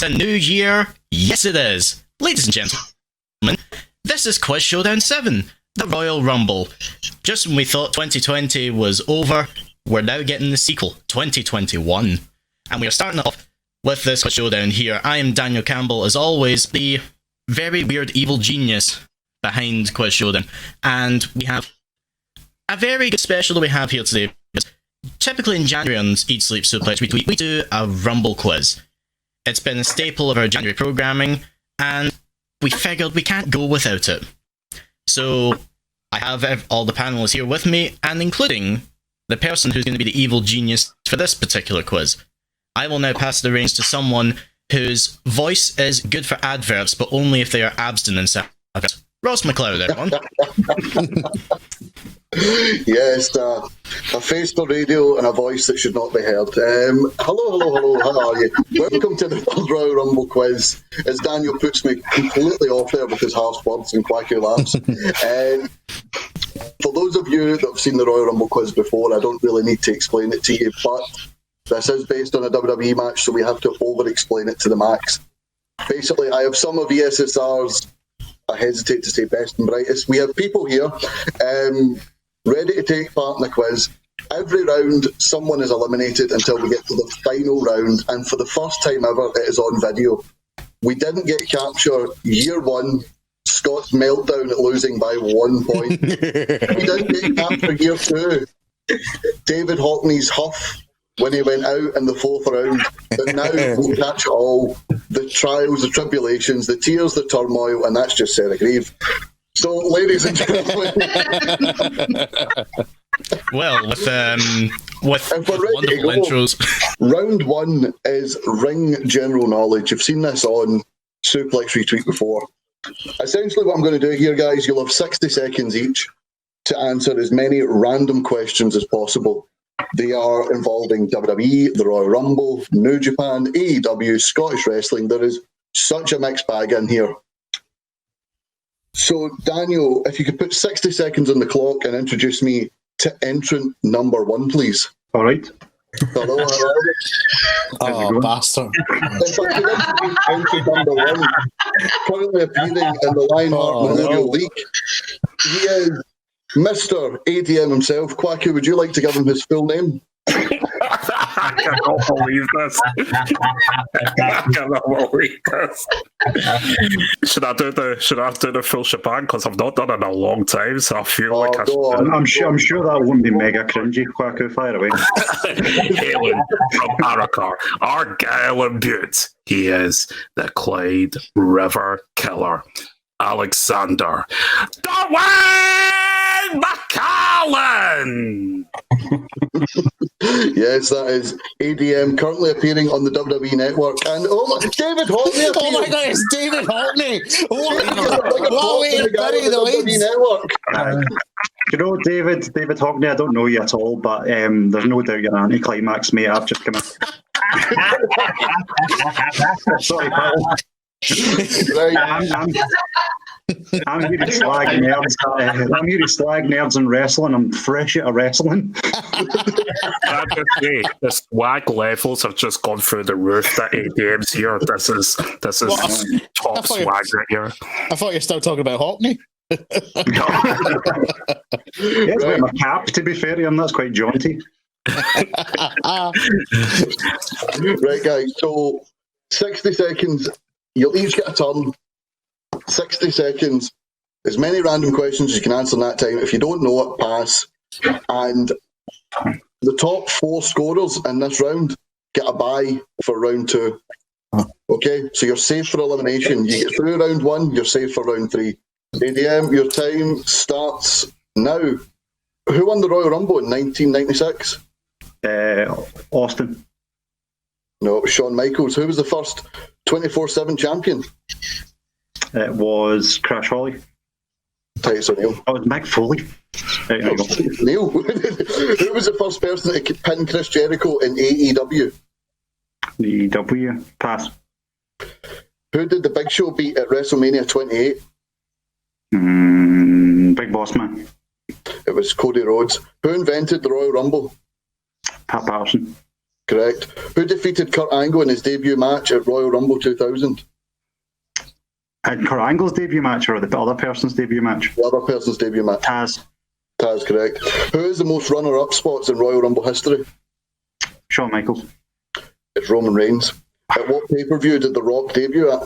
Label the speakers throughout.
Speaker 1: a new year? Yes, it is. Ladies and gentlemen, this is Quiz Showdown VII, the Royal Rumble. Just when we thought 2020 was over, we're now getting the sequel, 2021. And we are starting off with this Quiz Showdown here. I am Daniel Campbell, as always, the very weird evil genius behind Quiz Showdown. And we have a very good special that we have here today. Typically in January on Eat, Sleep, Suplex, Retweet, we do a Rumble quiz. It's been a staple of our January programming, and we figured we can't go without it. So I have all the panelists here with me, and including the person who's going to be the evil genius for this particular quiz. I will now pass the reins to someone whose voice is good for adverts, but only if they are abstinence adverts. Ross McLeod, everyone.
Speaker 2: Yes, a face for radio and a voice that should not be heard. Hello, how are you? Welcome to the Royal Rumble quiz. As Daniel puts me completely off there with his harsh words and quacky laughs. For those of you that have seen the Royal Rumble quiz before, I don't really need to explain it to you, but this is based on a WWE match, so we have to over-explain it to the max. Basically, I have some of ESSR's, I hesitate to say best and brightest. We have people here ready to take part in the quiz. Every round, someone is eliminated until we get to the final round, and for the first time ever, it is on video. We didn't get capture year one, Scott's meltdown at losing by 1 point. We didn't get capture year two, David Hockney's huff when he went out in the fourth round. But now we'll catch it all. The trials, the tribulations, the tears, the turmoil, and that's just Sarah Grieve. So, ladies and gentlemen...
Speaker 1: Well, with wonderful intros.
Speaker 2: Round one is ring general knowledge. You've seen this on Suplex Retweet before. Essentially what I'm going to do here, guys, you'll have 60 seconds each to answer as many random questions as possible. They are involving WWE, the Royal Rumble, New Japan, AEW, Scottish Wrestling. There is such a mixed bag in here. So, Daniel, if you could put 60 seconds on the clock and introduce me to entrant number one, please.
Speaker 3: All right.
Speaker 2: Hello.
Speaker 4: Oh, bastard.
Speaker 2: Entrant number one, currently appearing in the Lionheart Memorial League. He is Mr. ADM himself. Quacky, would you like to give him his full name?
Speaker 3: I cannot believe this. I cannot believe this. Should I do the full shebang? Because I've not done it in a long time, so I feel like I should.
Speaker 5: I'm sure that won't be mega cringy. Quacky, fire away.
Speaker 3: Hailing from Arakar, Argyll and Butte, he is the Clyde River Killer, Alexander Darwin McCallan.
Speaker 2: Yes, that is ADM, currently appearing on the WWE Network. And David Hockney.
Speaker 4: Oh my God, it's David Hockney.
Speaker 5: You know, David Hockney, I don't know you at all, but there's no doubt you're an anticlimax, mate. I've just come in. Sorry, pal. I'm here to slag nerds. I'm here to slag nerds and wrestling. I'm fresh out of wrestling.
Speaker 3: I just say the swag levels have just gone through the roof. That ADM's here. This is top swag right here.
Speaker 4: I thought you were still talking about Hockney.
Speaker 5: Yes, right. My cap, to be fair to him, that's quite jaunty.
Speaker 2: Right, guys, so 60 seconds. You'll each get a turn. 60 seconds. As many random questions as you can answer in that time. If you don't know it, pass. And the top four scorers in this round get a bye for round two. Okay, so you're safe for elimination. You get through round one, you're safe for round three. ADM, your time starts now. Who won the Royal Rumble in 1996?
Speaker 5: Austin.
Speaker 2: No, it was Shawn Michaels. Who was the first 24/7 champion?
Speaker 5: It was Crash Holly.
Speaker 2: Titus O'Neil.
Speaker 5: Oh, it was Mick Foley.
Speaker 2: Neil. Who was the first person to pin Chris Jericho in AEW?
Speaker 5: AEW. Pass.
Speaker 2: Who did the Big Show beat at WrestleMania 28?
Speaker 5: Big Boss Man.
Speaker 2: It was Cody Rhodes. Who invented the Royal Rumble?
Speaker 5: Pat Patterson.
Speaker 2: Correct. Who defeated Kurt Angle in his debut match at Royal Rumble 2000?
Speaker 5: Kurt Angle's debut match or the other person's debut match?
Speaker 2: The other person's debut match.
Speaker 5: Taz.
Speaker 2: Taz, correct. Who is the most runner-up spots in Royal Rumble history?
Speaker 5: Shawn Michaels.
Speaker 2: It's Roman Reigns. At what pay-per-view did The Rock debut at?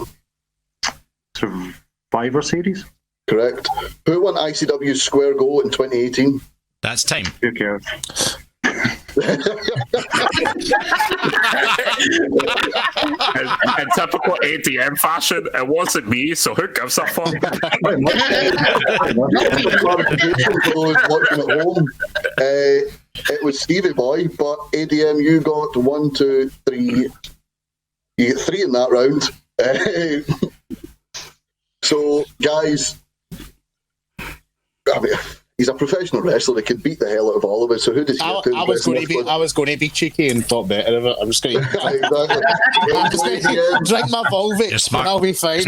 Speaker 5: Survivor Series.
Speaker 2: Correct. Who won ICW's Square Go in 2018?
Speaker 1: That's time.
Speaker 5: Who cares?
Speaker 3: In typical ADM fashion, it wasn't me, so who gives a fuck?
Speaker 2: For those watching at home, it was Stevie Boy, but ADM, you got 1, 2, 3. You get 3 in that round. So, guys, I mean, he's a professional wrestler. He can beat the hell out of all of us. So who does he have to
Speaker 4: I was going to be cheeky and thought better of it. I'm just going to drink my Volvic.
Speaker 1: You're smart.
Speaker 4: I'll be fine.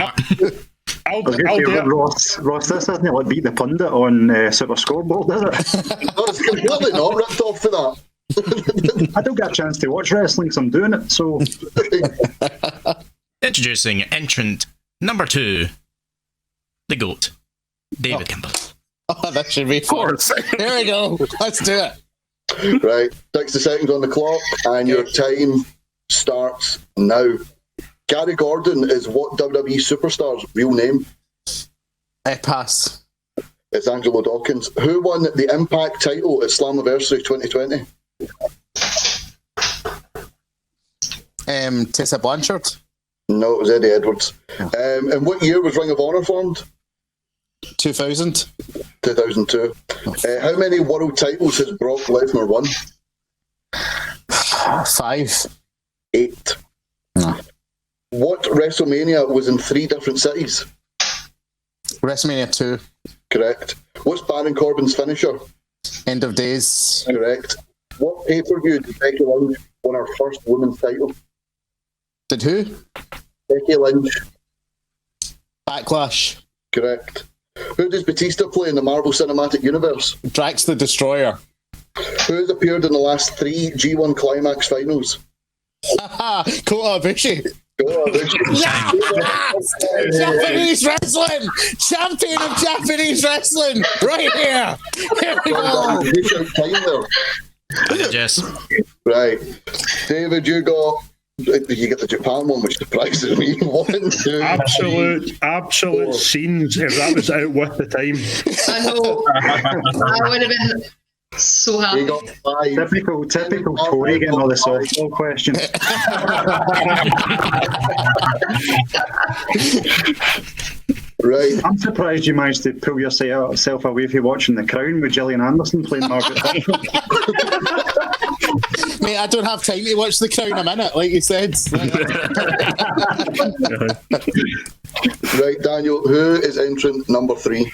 Speaker 6: I'll
Speaker 5: do
Speaker 6: it.
Speaker 5: Ross, this isn't it like Beat the Pundit on Super Scoreboard, is it?
Speaker 2: No, it's completely not ripped off for that.
Speaker 5: I don't get a chance to watch wrestling because I'm doing it, so...
Speaker 1: Introducing entrant number 2, the GOAT, David Campbell.
Speaker 4: Oh, that should be fun. Here we go. Let's do it.
Speaker 2: Right, 60 seconds on the clock, and your time starts now. Gary Gordon is what WWE superstar's real name?
Speaker 4: Pass.
Speaker 2: It's Angelo Dawkins. Who won the Impact title at Slammiversary 2020?
Speaker 4: Tessa Blanchard.
Speaker 2: No, it was Eddie Edwards. And what year was Ring of Honor formed?
Speaker 4: 2000.
Speaker 2: 2002. How many world titles has Brock Lesnar won?
Speaker 4: 5.
Speaker 2: 8.
Speaker 4: No.
Speaker 2: What WrestleMania was in 3 different cities?
Speaker 4: WrestleMania 2.
Speaker 2: Correct. What's Baron Corbin's finisher?
Speaker 4: End of Days.
Speaker 2: Correct. What pay-per-view did Becky Lynch win her first women's title?
Speaker 4: Did who?
Speaker 2: Becky Lynch.
Speaker 4: Backlash.
Speaker 2: Correct. Who does Batista play in the Marvel Cinematic Universe?
Speaker 4: Drax the Destroyer.
Speaker 2: Who has appeared in the last 3 G1 Climax finals?
Speaker 4: Kota Ibushi.
Speaker 2: Yes!
Speaker 4: Japanese wrestling! Champion of Japanese wrestling! Right here! Here we go!
Speaker 1: Yes.
Speaker 2: Right. David, you get the Japan one, which surprises me. 1, 2,
Speaker 6: Absolute scenes if that was out with the time.
Speaker 7: I know. I would have been so happy.
Speaker 2: You got 5.
Speaker 5: Typical Tory getting all the softball questions.
Speaker 2: Right.
Speaker 5: I'm surprised you managed to pull yourself away from watching The Crown with Gillian Anderson playing Margaret Thatcher.
Speaker 4: Mate, I don't have time to watch The Crown a minute, like you said.
Speaker 2: Right, Daniel, who is entrant number 3?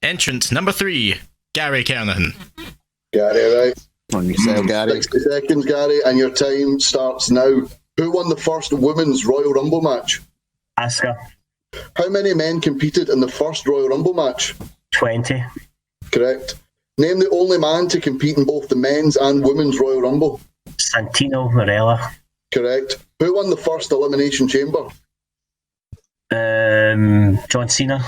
Speaker 1: Entrant number 3, Gary Kernahan.
Speaker 2: Gary, right.
Speaker 4: On yourself, Gary.
Speaker 2: 60 seconds, Gary, and your time starts now. Who won the first women's Royal Rumble match?
Speaker 8: Asuka.
Speaker 2: How many men competed in the first Royal Rumble match?
Speaker 8: 20.
Speaker 2: Correct. Name the only man to compete in both the men's and women's Royal Rumble.
Speaker 8: Santino Marella.
Speaker 2: Correct. Who won the first Elimination Chamber?
Speaker 8: John Cena.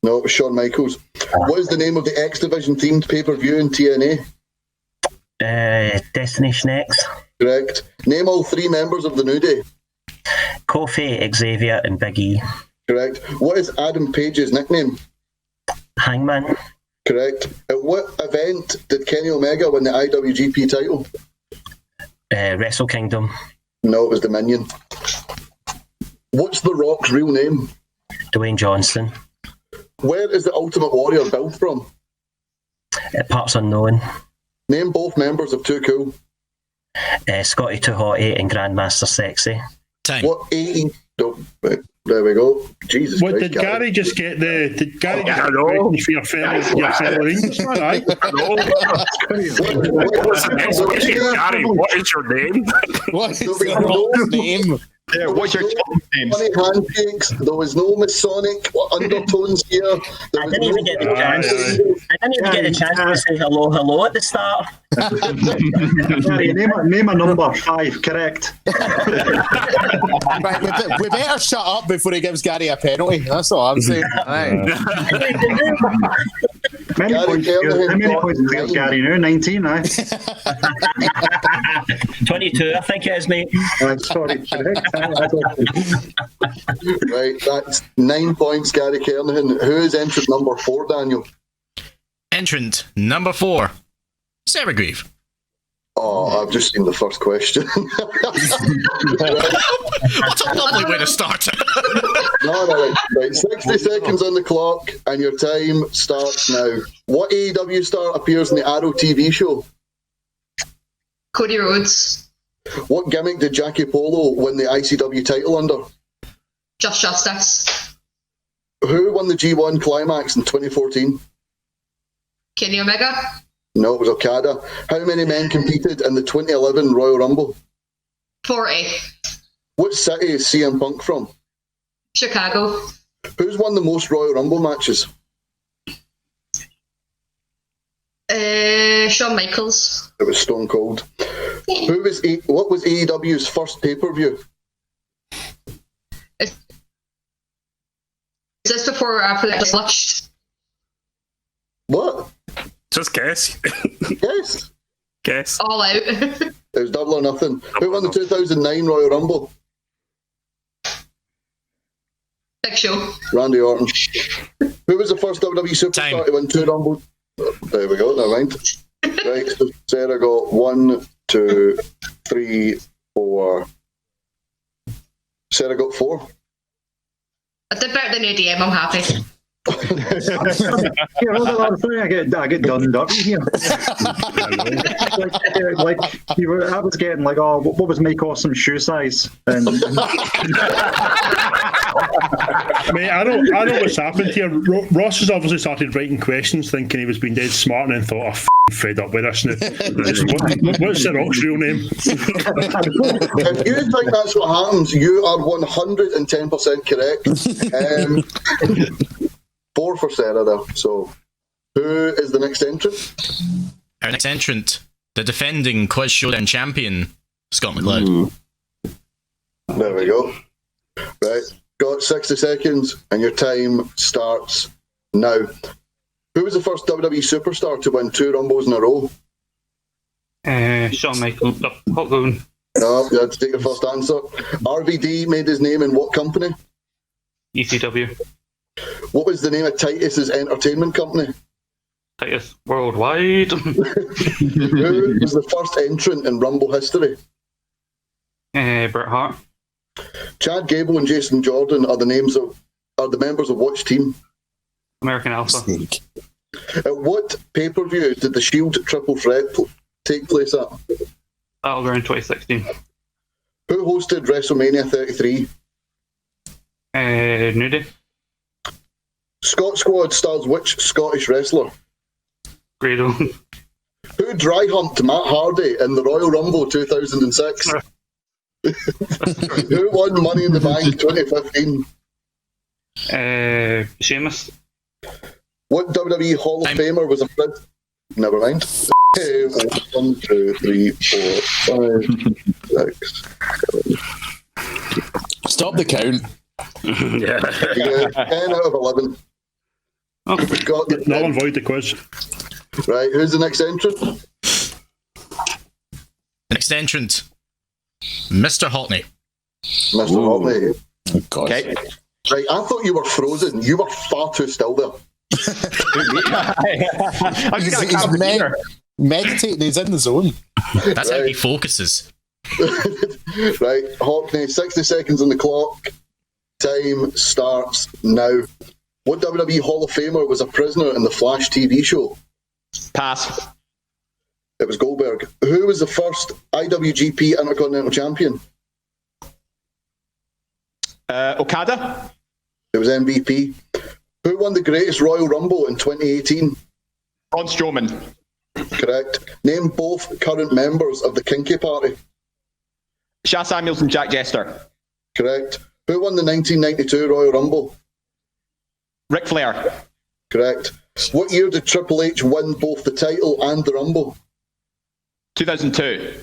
Speaker 2: No, it was Shawn Michaels. What is the name of the X Division themed pay-per-view in TNA?
Speaker 8: Destination X.
Speaker 2: Correct. Name all 3 members of the New Day.
Speaker 8: Kofi, Xavier, and Big E.
Speaker 2: Correct. What is Adam Page's nickname?
Speaker 8: Hangman.
Speaker 2: Correct. At what event did Kenny Omega win the IWGP title?
Speaker 8: Wrestle Kingdom.
Speaker 2: No, it was Dominion. What's The Rock's real name?
Speaker 8: Dwayne Johnson.
Speaker 2: Where is the Ultimate Warrior built from?
Speaker 8: Parts Unknown.
Speaker 2: Name both members of Too Cool.
Speaker 8: Scotty Too Hotty and Grandmaster Sexy.
Speaker 1: Time.
Speaker 2: What 80? No, there we go. Jesus
Speaker 6: What
Speaker 2: Christ,
Speaker 6: did Gary just get the? Did Gary get the question for your fellow Englishman? Aye.
Speaker 3: What's the next question, Gary? What is your name?
Speaker 4: What is The Rock's name?
Speaker 9: Yeah, what's your names?
Speaker 2: Funny handshakes. There was no Masonic undertones here. There
Speaker 8: I
Speaker 2: was
Speaker 8: didn't even get the
Speaker 2: no-
Speaker 8: chance. I didn't even get a chance to say hello at the start.
Speaker 5: Gary, name a number 5, correct.
Speaker 4: Right, we better shut up before he gives Gary a penalty. That's all I'm saying. Right.
Speaker 5: How many points has Gary now? 19, aye?
Speaker 8: 22, I think it is, mate.
Speaker 5: Sorry, correct.
Speaker 2: Right, that's 9 points, Gary Kernahan. Who is entrant number 4, Daniel?
Speaker 1: Entrant number 4, Sarah Grieve.
Speaker 2: Oh, I've just seen the first question.
Speaker 1: What a lovely way to start.
Speaker 2: No, right. 60 seconds on the clock, and your time starts now. What AEW star appears in the Arrow TV show?
Speaker 7: Cody Rhodes.
Speaker 2: What gimmick did Jackie Polo win the ICW title under?
Speaker 7: Just Justice.
Speaker 2: Who won the G1 Climax in 2014?
Speaker 7: Kenny Omega.
Speaker 2: No, it was Okada. How many men competed in the 2011 Royal Rumble?
Speaker 7: 40.
Speaker 2: What city is CM Punk from?
Speaker 7: Chicago.
Speaker 2: Who's won the most Royal Rumble matches?
Speaker 7: Shawn Michaels.
Speaker 2: It was Stone Cold. What was AEW's first pay-per-view?
Speaker 7: Is this before or after that was launched?
Speaker 2: What?
Speaker 3: Just guess.
Speaker 2: Yes.
Speaker 3: Guess.
Speaker 7: All Out.
Speaker 2: It was Double or Nothing. Who won the 2009 Royal Rumble?
Speaker 7: Big Show.
Speaker 2: Randy Orton. Who was the first WWE superstar to win 2 Rumbles? There we go, never mind. Right, so Sarah got 1, 2, 3, 4. Sarah got 4.
Speaker 7: I did better than ADM, I'm happy.
Speaker 5: Yeah, I get done dirty here. like I was getting like, oh, what was Mike Awesome's shoe size? And
Speaker 6: Mate, I know what's happened here. Ross has obviously started writing questions thinking he was being dead smart and then thought, I'm fed up with this now. What's the Rock's real name?
Speaker 2: If you think that's what happens, you are 110% correct. 4 for Sarah there. So, who is the next entrant?
Speaker 1: Our next entrant, the defending Quiz Showdown champion, Scott McLeod.
Speaker 2: There we go. Right, got 60 seconds, and your time starts now. Who was the first WWE superstar to win 2 Rumbles in a row?
Speaker 10: Shawn Michaels. Hulk Hogan.
Speaker 2: No, you had to take your first answer. RVD made his name in what company?
Speaker 10: ECW.
Speaker 2: What was the name of Titus's entertainment company?
Speaker 10: Titus Worldwide.
Speaker 2: Who was the first entrant in Rumble history?
Speaker 10: Bret Hart.
Speaker 2: Chad Gable and Jason Jordan are the members of which team?
Speaker 10: American Alpha.
Speaker 2: At what pay-per-view did the Shield Triple Threat take place at?
Speaker 10: Battleground 2016.
Speaker 2: Who hosted WrestleMania 33?
Speaker 10: New Day.
Speaker 2: Scott Squad stars which Scottish wrestler?
Speaker 10: Grado.
Speaker 2: Who dry humped Matt Hardy in the Royal Rumble 2006? Who won Money in the Bank 2015?
Speaker 10: Sheamus.
Speaker 2: What WWE Hall of Famer was a Never mind. 1, 2, 3, 4, 5, 6, 7.
Speaker 4: Stop the count.
Speaker 2: Yeah, 10 out of 11.
Speaker 6: No one void the quiz.
Speaker 2: Right, who's the next entrant?
Speaker 1: Next entrant, Mr. Hockney.
Speaker 2: Mr. Hockney.
Speaker 4: Okay.
Speaker 2: Right, I thought you were frozen. You were far too still there.
Speaker 4: He's meditating, he's in the zone.
Speaker 1: That's how he focuses.
Speaker 2: Right, Hockney, 60 seconds on the clock. Time starts now. What WWE Hall of Famer was a prisoner in the Flash TV show?
Speaker 9: Pass.
Speaker 2: It was Goldberg. Who was the first IWGP Intercontinental Champion?
Speaker 9: Okada.
Speaker 2: It was MVP. Who won the Greatest Royal Rumble in 2018?
Speaker 9: Braun Strowman.
Speaker 2: Correct. Name both current members of the Kinky Party.
Speaker 9: Sha Samuels and Jack Jester.
Speaker 2: Correct. Who won the 1992 Royal Rumble?
Speaker 9: Ric Flair.
Speaker 2: Correct. What year did Triple H win both the title and the Rumble?
Speaker 9: 2002.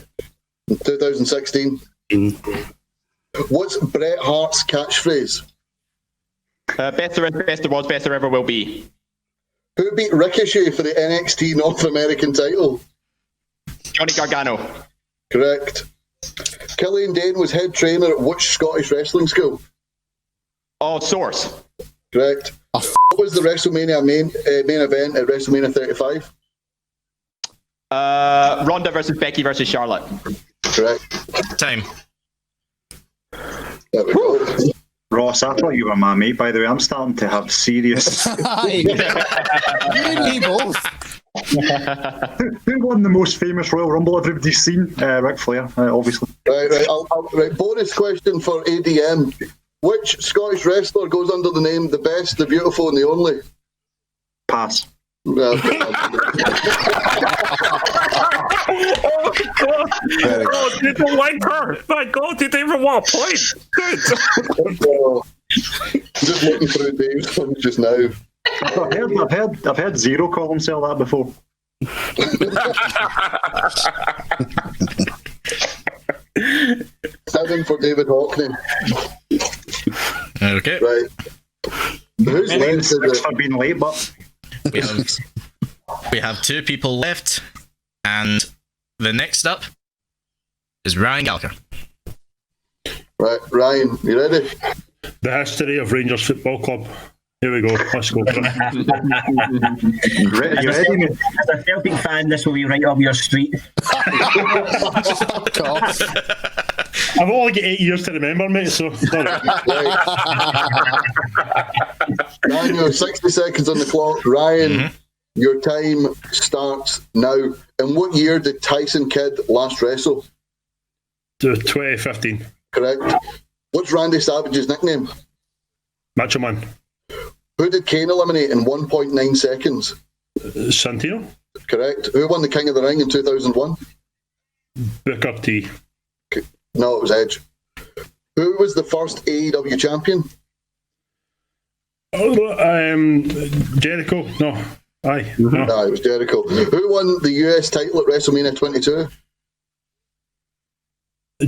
Speaker 2: 2016. What's Bret Hart's catchphrase?
Speaker 9: Better and best there was, better ever will be.
Speaker 2: Who beat Ricochet for the NXT North American title?
Speaker 9: Johnny Gargano.
Speaker 2: Correct. Killian Dane was head trainer at which Scottish wrestling school?
Speaker 9: Oh, Source.
Speaker 2: Correct. What was the WrestleMania main event at WrestleMania 35?
Speaker 9: Ronda versus Becky versus Charlotte.
Speaker 2: Correct.
Speaker 1: Time.
Speaker 2: There we go.
Speaker 5: Ross, I thought you were my mate, by the way. I'm starting to have serious...
Speaker 4: You and me both.
Speaker 5: Who won the most famous Royal Rumble everybody's seen? Ric Flair, obviously.
Speaker 2: Right. Right. Bonus question for ADM. Which Scottish wrestler goes under the name The Best, The Beautiful and The Only?
Speaker 5: Pass.
Speaker 2: Well,
Speaker 3: Oh my god! Oh, you don't like her! My god, you didn't even want a point! Good!
Speaker 2: just looking through Dave's phone just now.
Speaker 5: I've heard Zero call himself that before.
Speaker 2: 7 for David Hockney.
Speaker 1: Okay.
Speaker 2: Right. Who's left is it?
Speaker 5: For being late, but
Speaker 1: We have 2 people left, and the next up is Ryan Gallagher.
Speaker 2: Right, Ryan, you ready?
Speaker 6: The history of Rangers Football Club. Here we go. Let's go.
Speaker 5: you ready, mate?
Speaker 8: As a Celtic fan, this will be right up your street.
Speaker 4: Fuck off.
Speaker 6: I've only got 8 years to remember, mate, so...
Speaker 2: Ryan, you have 60 seconds on the clock. Ryan, your time starts now. In what year did Tyson Kidd last wrestle?
Speaker 6: 2015.
Speaker 2: Correct. What's Randy Savage's nickname?
Speaker 6: Macho Man.
Speaker 2: Who did Kane eliminate in 1.9 seconds?
Speaker 6: Santino.
Speaker 2: Correct. Who won the King of the Ring in 2001?
Speaker 6: Booker T.
Speaker 2: No, it was Edge. Who was the first AEW champion?
Speaker 6: Jericho. No. Aye.
Speaker 2: No, it was Jericho. Who won the US title at WrestleMania 22?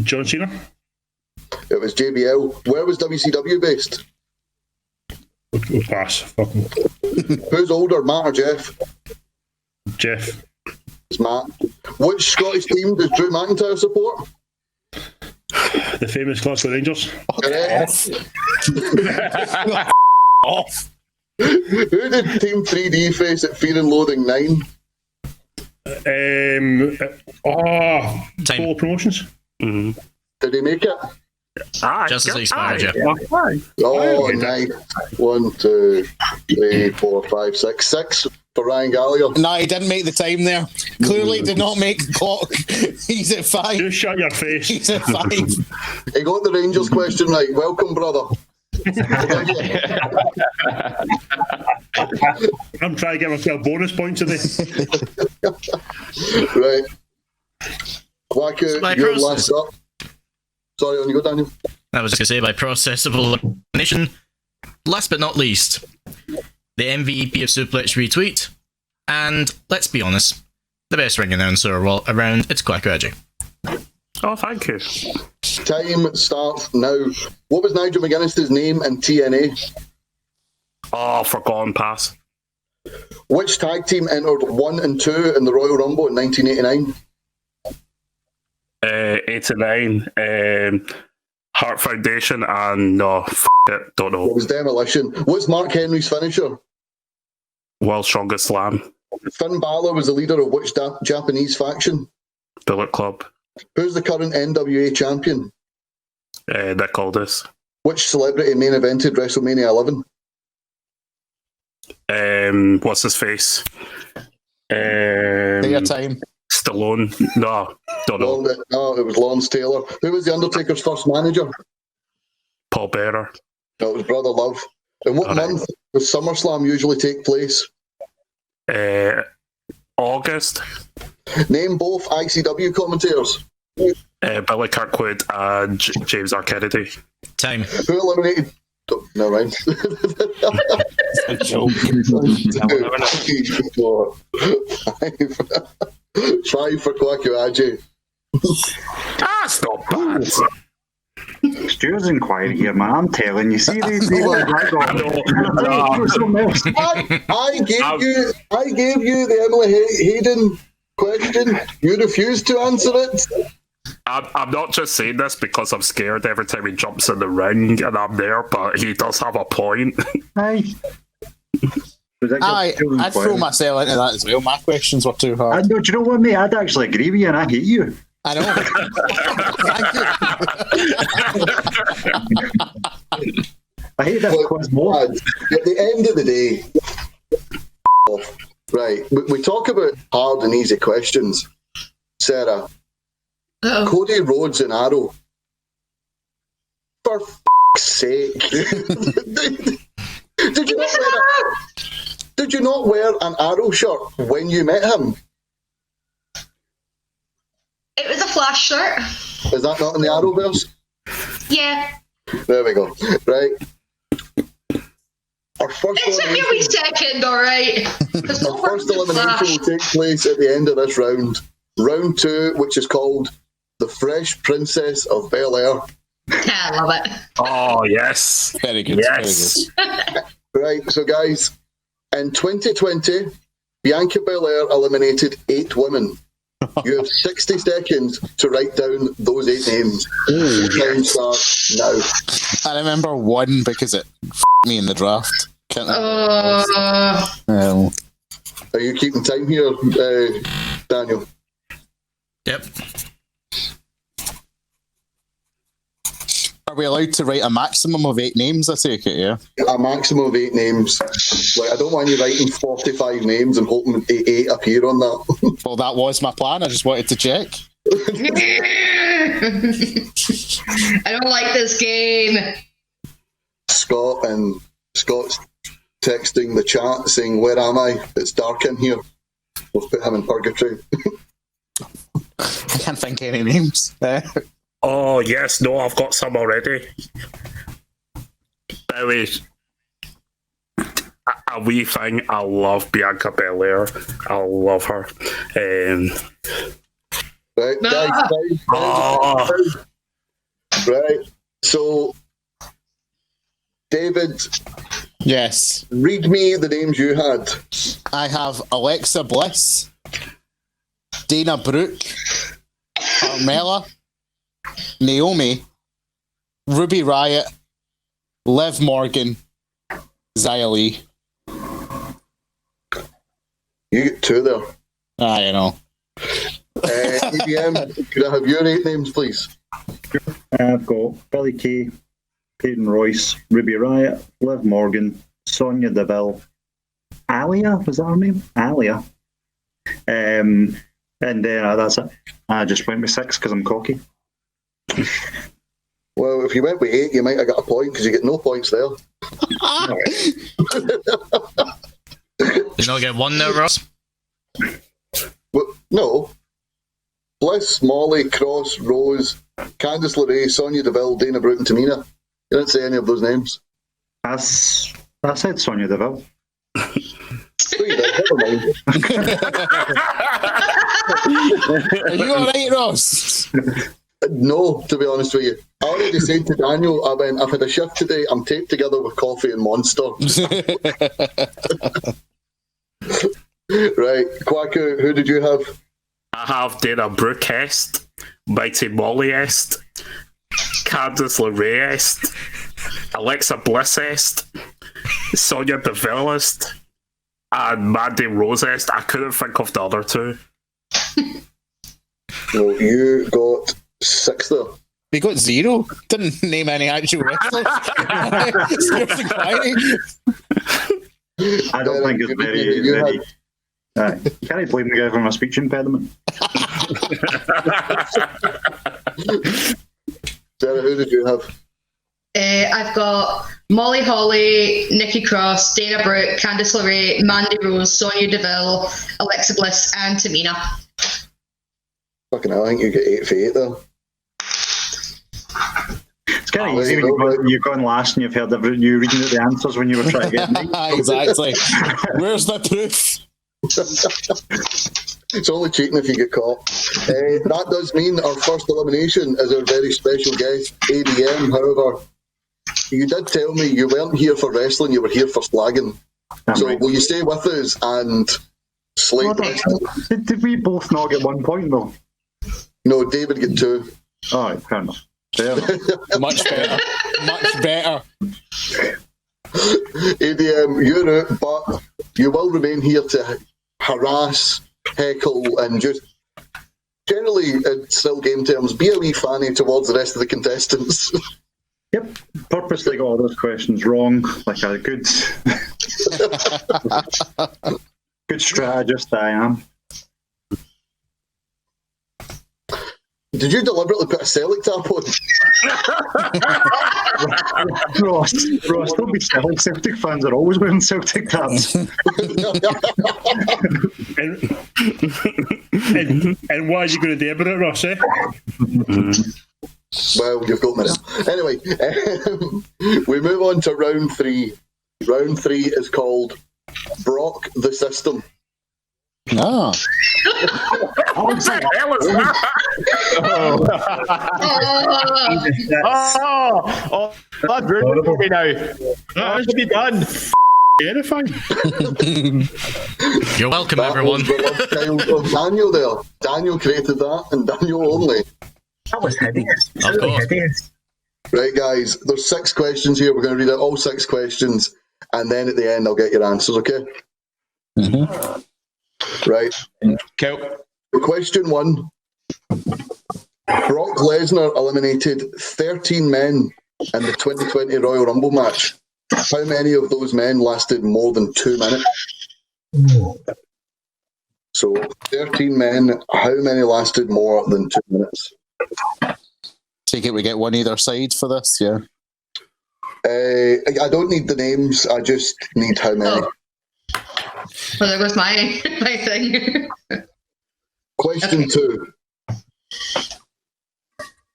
Speaker 6: John Cena.
Speaker 2: It was JBL. Where was WCW based?
Speaker 6: We'll pass. Fuck 'em.
Speaker 2: Who's older, Matt or Jeff?
Speaker 6: Jeff.
Speaker 2: It's Matt. Which Scottish team does Drew McIntyre support?
Speaker 6: The famous Glasgow Rangers.
Speaker 2: Correct.
Speaker 4: Off.
Speaker 2: Who did Team 3D face at Fear and Loathing 9?
Speaker 6: Polo Promotions.
Speaker 2: Did he make it?
Speaker 1: Just as expired, yeah.
Speaker 2: Oh, nice. 1, 2, 3, 4, 5, 6. 6 for Ryan Gallagher.
Speaker 4: No, he didn't make the time there. Clearly did not make the clock. He's at 5.
Speaker 6: Just shut your face.
Speaker 4: He's at 5.
Speaker 2: He got the Rangers question right. Welcome, brother.
Speaker 6: I'm trying to get myself bonus points today.
Speaker 2: Right. Quacko,
Speaker 1: by
Speaker 2: you're
Speaker 1: process.
Speaker 2: last up. Sorry, on you go, Daniel.
Speaker 1: I was going to say by process of elimination. Last but not least, the MVP of Suplex Retweet, and let's be honest, the best ring announcer around, it's Quacko Edgy.
Speaker 3: Oh, thank you.
Speaker 2: Time starts now. What was Nigel McGuinness's name in TNA?
Speaker 3: Oh, forgotten, pass.
Speaker 2: Which tag team entered 1 and 2 in the Royal Rumble in 1989?
Speaker 3: 89, Heart Foundation, and no, it, don't know.
Speaker 2: It was Demolition. What's Mark Henry's finisher?
Speaker 3: World's Strongest Slam,
Speaker 2: Finn Balor was the leader of which Japanese faction?
Speaker 3: Bullet Club,
Speaker 2: Who's the current NWA champion?
Speaker 3: Nick Aldis.
Speaker 2: Which celebrity main evented WrestleMania 11?
Speaker 3: What's his face?
Speaker 4: Take your time.
Speaker 3: Stallone. No, don't know.
Speaker 2: No, it was Lawrence Taylor. Who was the Undertaker's first manager?
Speaker 3: Paul Bearer.
Speaker 2: No, it was Brother Love. In what month does SummerSlam usually take place?
Speaker 3: August.
Speaker 2: Name both ICW commentators.
Speaker 3: Billy Kirkwood and James R. Kennedy.
Speaker 1: Time.
Speaker 2: Who eliminated? Oh, no, right.
Speaker 4: A joke.
Speaker 2: 5 for Kwaku.
Speaker 3: That's not bad.
Speaker 5: Stuart's inquiry here, man. I'm telling you. See, they I
Speaker 2: gave you the Emily Hayden question. You refused to answer it.
Speaker 3: I'm not just saying this because I'm scared every time he jumps in the ring and I'm there, but he does have a point.
Speaker 5: Aye.
Speaker 4: I'd throw myself into that as well. My questions were too hard.
Speaker 5: Do you know what, mate? I'd actually agree with you, and I hate you.
Speaker 4: I know.
Speaker 5: I hate that quiz more.
Speaker 2: At the end of the day, right, we talk about hard and easy questions. Sarah, Cody Rhodes and Arrow. For f***'s sake. Did you not wear an Arrow shirt when you met him?
Speaker 7: It was a Flash shirt.
Speaker 2: Is that not in the Arrowverse?
Speaker 7: Yeah.
Speaker 2: There we go. Right. Our first
Speaker 7: It took me a wee second, alright.
Speaker 2: Our first elimination will take place at the end of this round. Round 2, which is called The Fresh Princess of Bel-Air.
Speaker 7: I love it.
Speaker 3: Oh, yes.
Speaker 4: Very good.
Speaker 3: Yes.
Speaker 4: Very good.
Speaker 2: Right, so guys, in 2020, Bianca Belair eliminated 8 women. You have 60 seconds to write down those 8 names. Time starts now.
Speaker 4: I remember one because it me in the draft. Can't
Speaker 2: Are you keeping time here, Daniel?
Speaker 1: Yep.
Speaker 4: Are we allowed to write a maximum of 8 names? I take it, yeah.
Speaker 2: A maximum of 8 names. Like, I don't want you writing 45 names and hoping 8 appear on that.
Speaker 4: Well, that was my plan. I just wanted to check.
Speaker 7: I don't like this game.
Speaker 2: Scott's texting the chat saying, "Where am I? It's dark in here." We'll put him in purgatory.
Speaker 4: I can't think any names.
Speaker 3: Oh, yes. No, I've got some already. By the way, a wee thing. I love Bianca Belair. I love her.
Speaker 2: Right, guys. Right. So, David.
Speaker 4: Yes.
Speaker 2: Read me the names you had.
Speaker 4: I have Alexa Bliss, Dana Brooke, Carmella, Naomi, Ruby Riott, Liv Morgan, Xia Li.
Speaker 2: You get 2 there.
Speaker 4: I know.
Speaker 2: EDM, could I have your 8 names, please?
Speaker 5: I've got Billy Kay, Peyton Royce, Ruby Riott, Liv Morgan, Sonya Deville, Alia, was that her name? Alia. And then that's it. I just went with 6 because I'm cocky.
Speaker 2: Well, if you went with 8, you might have got a point because you get no points there.
Speaker 1: You not get 1 there, Ross?
Speaker 2: Well, no. Bliss, Molly, Cross, Rose, Candice LeRae, Sonya Deville, Dana Brooke, and Tamina. You didn't say any of those names.
Speaker 5: I said Sonya Deville.
Speaker 2: Never mind.
Speaker 4: Are you alright, Ross?
Speaker 2: No, to be honest with you. I already said to Daniel, I've had a shift today, I'm taped together with coffee and Monster. Right, Kwaku, who did you have?
Speaker 3: I have Dana Brooke est, Mighty Molly est, Candice LeRae est, Alexa Bliss est, Sonya Deville est, and Mandy Rose est. I couldn't think of the other 2.
Speaker 2: No, you got 6 there.
Speaker 4: We got 0. Didn't name any actual wrestlers.
Speaker 5: I don't think it's very. Can't blame the guy for my speech impediment.
Speaker 2: Sarah, who did you have?
Speaker 7: I've got Molly Holly, Nikki Cross, Dana Brooke, Candice LeRae, Mandy Rose, Sonya Deville, Alexa Bliss, and Tamina.
Speaker 2: Fucking hell, I think you get 8 for 8 there.
Speaker 5: It's kind of easy when you've gone last and you've heard you reading out the answers when you were trying to get me.
Speaker 4: Exactly. Where's the proof?
Speaker 2: It's only cheating if you get caught. That does mean our first elimination is our very special guest, ADM. However, you did tell me you weren't here for wrestling, you were here for slagging. So will you stay with us and slate wrestling?
Speaker 5: Did we both not get 1 point though?
Speaker 2: No, David get 2.
Speaker 5: Alright, fair enough.
Speaker 4: Much better. Much better.
Speaker 2: ADM, you're out, but you will remain here to harass, heckle, and just generally, in still game terms, be a wee fanny towards the rest of the contestants.
Speaker 5: Yep, purposely got all those questions wrong, like a good, good strategist I am.
Speaker 2: Did you deliberately put a Celtic tap on?
Speaker 5: Ross, don't be silly. Celtic fans are always wearing Celtic taps.
Speaker 6: And what are you going to do about it, Ross? Eh?
Speaker 2: Well, you've got minutes. Anyway, we move on to round 3. Round 3 is called Brock the System.
Speaker 4: Ah.
Speaker 3: What the hell is that?
Speaker 9: Oh, that's ruined for me now. What should be done?
Speaker 6: Terrifying.
Speaker 1: You're welcome,
Speaker 2: That
Speaker 1: everyone.
Speaker 2: was the love child of Daniel there. Daniel created that, and Daniel only.
Speaker 8: That was hideous.
Speaker 1: Of
Speaker 8: Really
Speaker 1: course.
Speaker 8: hideous.
Speaker 2: Right, guys, there's 6 questions here. We're going to read out all 6 questions, and then at the end, I'll get your answers, okay?
Speaker 4: Mm-hmm.
Speaker 2: Right.
Speaker 9: Cool.
Speaker 2: Question 1. Brock Lesnar eliminated 13 men in the 2020 Royal Rumble match. How many of those men lasted more than 2 minutes? So, 13 men, how many lasted more than 2 minutes?
Speaker 4: Take it we get one either side for this, yeah.
Speaker 2: I don't need the names, I just need how many.
Speaker 7: Oh. Well, there goes my thing.
Speaker 2: Question 2.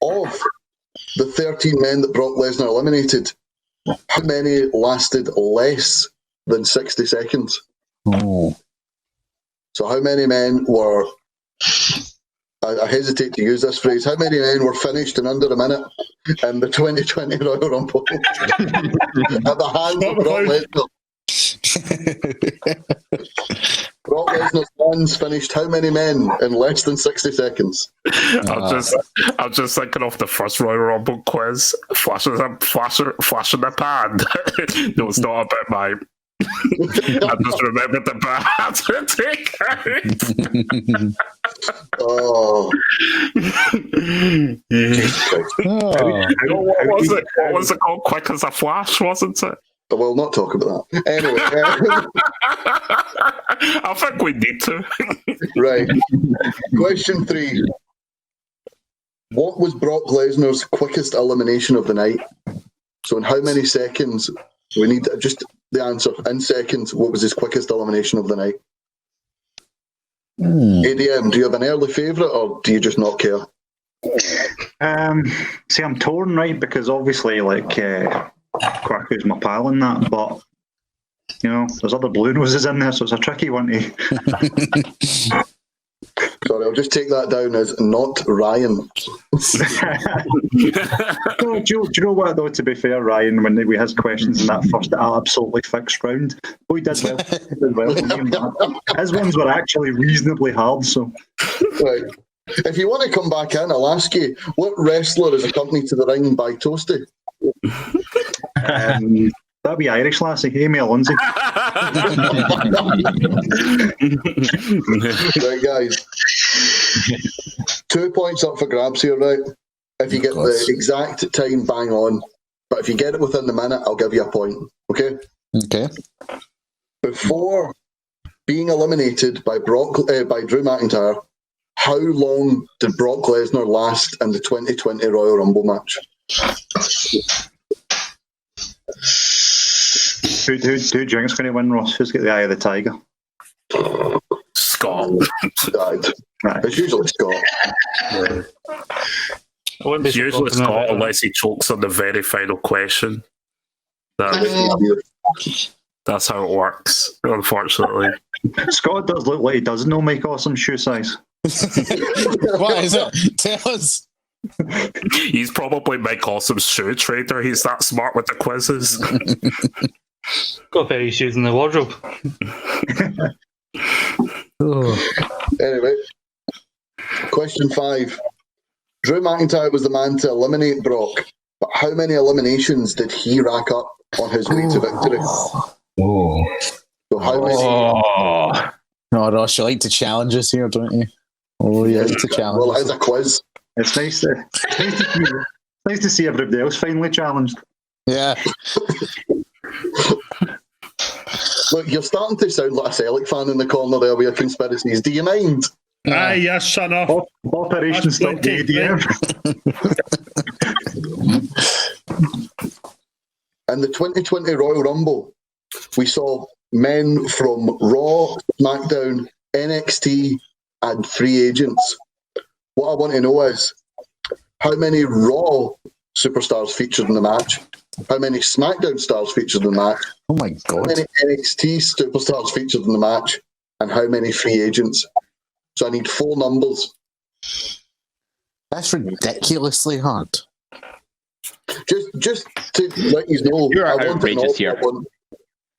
Speaker 2: Of the 13 men that Brock Lesnar eliminated, how many lasted less than 60 seconds?
Speaker 4: Oh.
Speaker 2: So how many men were, I hesitate to use this phrase, how many men were finished in under a minute in the 2020 Royal Rumble at the hands of Brock Lesnar? Brock Lesnar's hands finished how many men in less than 60 seconds?
Speaker 3: I'm just thinking of the first Royal Rumble quiz. Flashing the pan. No, it's not about my. I just remembered the bad to take out.
Speaker 2: Oh.
Speaker 3: What was it? What was it called? Quick as a flash, wasn't it?
Speaker 2: I will not talk about that. Anyway.
Speaker 3: I think we need to.
Speaker 2: Right. Question 3. What was Brock Lesnar's quickest elimination of the night? So in how many seconds? We need just the answer. In seconds, what was his quickest elimination of the night? ADM, do you have an early favourite or do you just not care?
Speaker 5: See, I'm torn, right? Because obviously, Quacko's my pal in that, but you know, there's other blue noses in there, so it's a tricky one to.
Speaker 2: Sorry, I'll just take that down as not Ryan.
Speaker 5: No, do you know what though? To be fair, Ryan, when we had questions in that first absolutely fixed round, he did well. He did well. His ones were actually reasonably hard. So,
Speaker 2: Right. If you want to come back in, I'll ask you, what wrestler is accompanied to the ring by Toasty?
Speaker 5: That'd be Irish lassie, Amy Alonso.
Speaker 2: Right, guys. 2 points up for grabs here, right? If you get the exact time bang on, but if you get it within the minute, I'll give you a point. Okay?
Speaker 4: Okay.
Speaker 2: Before being eliminated by Drew McIntyre, how long did Brock Lesnar last in the 2020 Royal Rumble match?
Speaker 5: Who do you think's going to win, Ross? Who's got the eye of the tiger?
Speaker 3: It's Scott.
Speaker 2: It's usually Scott.
Speaker 3: It's usually Scott unless he chokes on the very final question. That's how it works, unfortunately.
Speaker 5: Scott does look like he doesn't know Mike Awesome's shoe size.
Speaker 4: What is it? Tell us.
Speaker 3: He's probably Mike Awesome's shoe trader. He's that smart with the quizzes.
Speaker 10: Got various shoes in the wardrobe.
Speaker 2: Anyway, question 5. Drew McIntyre was the man to eliminate Brock, but how many eliminations did he rack up on his way to victory? So how many?
Speaker 4: No, Ross, you like to challenge us here, don't you? Oh, yeah, like to challenge
Speaker 2: Well,
Speaker 4: us.
Speaker 2: it is a quiz.
Speaker 5: It's nice to see everybody else finally challenged.
Speaker 4: Yeah.
Speaker 2: Look, you're starting to sound like a Celtic fan in the corner there with your conspiracies. Do you mind?
Speaker 6: Aye, yes, son of.
Speaker 5: Operation Stop ADM.
Speaker 2: In the 2020 Royal Rumble, we saw men from Raw, SmackDown, NXT, and free agents. What I want to know is how many Raw superstars featured in the match, how many SmackDown stars featured in the match,
Speaker 4: Oh my
Speaker 2: how
Speaker 4: God.
Speaker 2: many NXT superstars featured in the match, and how many free agents. So I need 4 numbers.
Speaker 4: That's ridiculously hard.
Speaker 2: Just to let you know,
Speaker 9: You're
Speaker 2: I want
Speaker 9: outrageous here.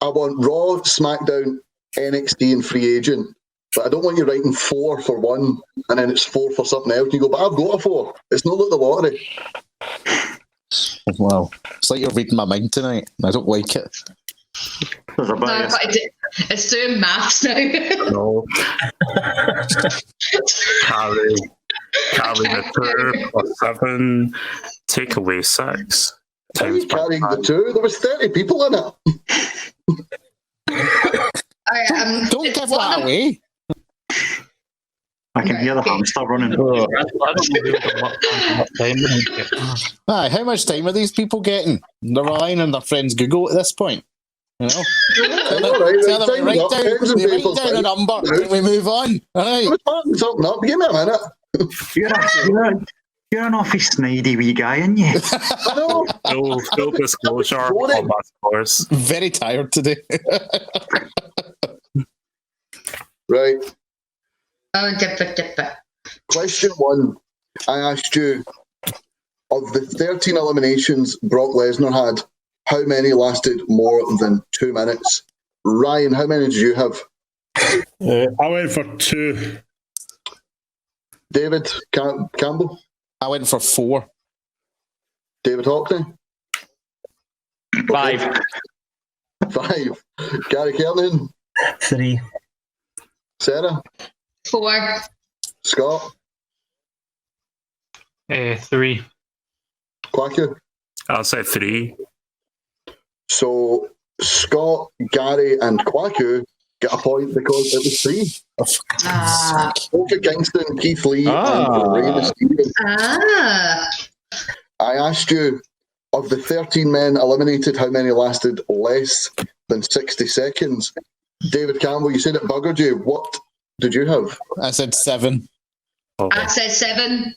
Speaker 2: I want Raw, SmackDown, NXT, and free agent. But I don't want you writing 4 for one, and then it's 4 for something else. And you go, but I've got a 4. It's not like the lottery.
Speaker 4: Wow. It's like you're reading my mind tonight. I don't like it.
Speaker 5: There's a
Speaker 7: No,
Speaker 5: bias.
Speaker 7: but it's doing maths now.
Speaker 3: No. Carry the 2 plus 7. Take away 6.
Speaker 2: How are you carrying the 2? There was 30 people in it.
Speaker 4: Don't give that away.
Speaker 5: I can hear the hamster running.
Speaker 10: I don't know what time.
Speaker 4: Aye, how much time are these people getting? They're relying on their friends Google at this point. You know?
Speaker 2: All right,
Speaker 4: Tell them
Speaker 2: time's
Speaker 4: we write
Speaker 2: up.
Speaker 4: down,
Speaker 2: Pens and
Speaker 4: we write
Speaker 2: papers,
Speaker 4: down a
Speaker 2: right?
Speaker 4: number and we move on. All right.
Speaker 2: I was marking something up. Give me a minute.
Speaker 5: You're an awfully snidey wee guy, aren't you?
Speaker 2: I know.
Speaker 3: Full disclosure on my scores.
Speaker 4: Very tired today.
Speaker 2: Right.
Speaker 7: Oh, dipper.
Speaker 2: Question 1. I asked you, of the 13 eliminations Brock Lesnar had, how many lasted more than 2 minutes? Ryan, how many did you have?
Speaker 6: I went for 2.
Speaker 2: David Campbell?
Speaker 4: I went for 4.
Speaker 2: David Hockney?
Speaker 9: 5.
Speaker 2: 5. Gary Kernan?
Speaker 8: 3.
Speaker 2: Sarah?
Speaker 7: 4.
Speaker 2: Scott?
Speaker 10: 3.
Speaker 2: Quacker?
Speaker 3: I'll say 3.
Speaker 2: So Scott, Gary, and Kwaku get a point because it was 3. Kofi Kingston, Keith Lee, and Rey Mysterio. I asked you, of the 13 men eliminated, how many lasted less than 60 seconds? David Campbell, you said it buggered you. What did you have?
Speaker 4: I said 7.
Speaker 7: I said 7.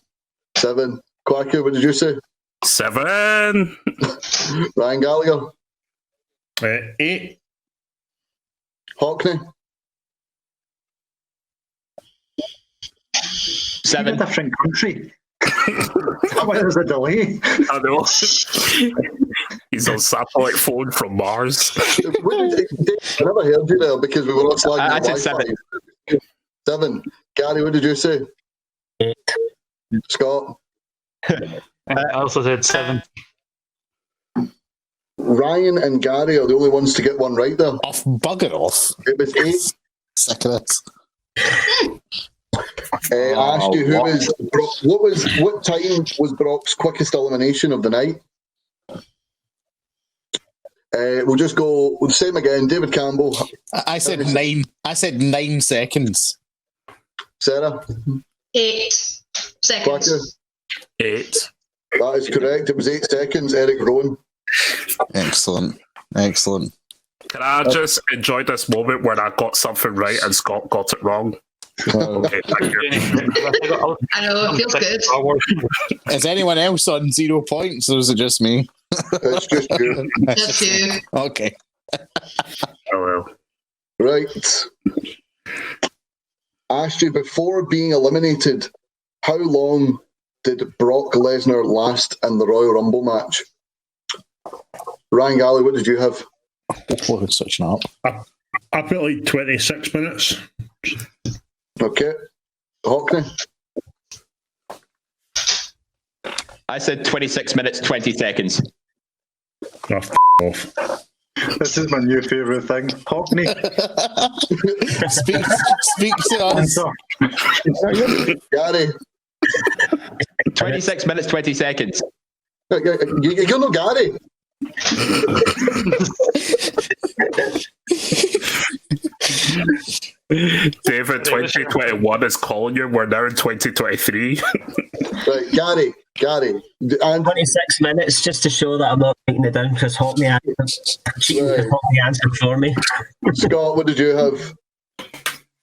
Speaker 2: 7. Kwaku, what did you say?
Speaker 3: 7.
Speaker 2: Ryan Gallagher?
Speaker 6: 8.
Speaker 2: Hockney?
Speaker 9: 7.
Speaker 5: In a different country. Why there's a delay?
Speaker 3: I know. He's on satellite phone from Mars.
Speaker 2: I never heard you there because we were not slagging
Speaker 9: I
Speaker 2: the
Speaker 9: said
Speaker 2: Wi-Fi. 7. Gary, what did you say?
Speaker 8: 8.
Speaker 2: Scott?
Speaker 10: I also said 7.
Speaker 2: Ryan and Gary are the only ones to get one right there.
Speaker 4: Off, bugger off.
Speaker 2: It was 8.
Speaker 4: Sick of this.
Speaker 2: I asked you what time was Brock's quickest elimination of the night? We'll just go same again. David Campbell.
Speaker 4: I said 9. I said 9 seconds.
Speaker 2: Sarah.
Speaker 7: 8 seconds.
Speaker 2: Quacker.
Speaker 3: 8.
Speaker 2: That is correct. It was 8 seconds. Eric Rowan.
Speaker 4: Excellent. Excellent.
Speaker 3: Can I just enjoy this moment when I got something right and Scott got it wrong? Okay, thank you.
Speaker 7: I know, it feels good.
Speaker 4: Is anyone else on 0 points, or is it just me?
Speaker 2: It's just you.
Speaker 7: Just you.
Speaker 4: Okay.
Speaker 3: Oh well.
Speaker 2: Right. Asked you before being eliminated, how long did Brock Lesnar last in the Royal Rumble match? Ryan Galley, what did you have?
Speaker 4: Oh, such an up.
Speaker 6: I put like 26 minutes.
Speaker 2: Okay. Hockney?
Speaker 9: I said 26 minutes, 20 seconds.
Speaker 6: Oh, off.
Speaker 5: This is my new favourite thing. Hockney.
Speaker 4: Speak to us.
Speaker 2: Gary?
Speaker 9: 26 minutes, 20 seconds.
Speaker 2: You're not Gary.
Speaker 3: David, 2021 is calling you. We're now in 2023.
Speaker 2: Right, Gary. And
Speaker 8: 26 minutes just to show that I'm not writing it down because Hockney answered for me.
Speaker 2: Scott, what did you have?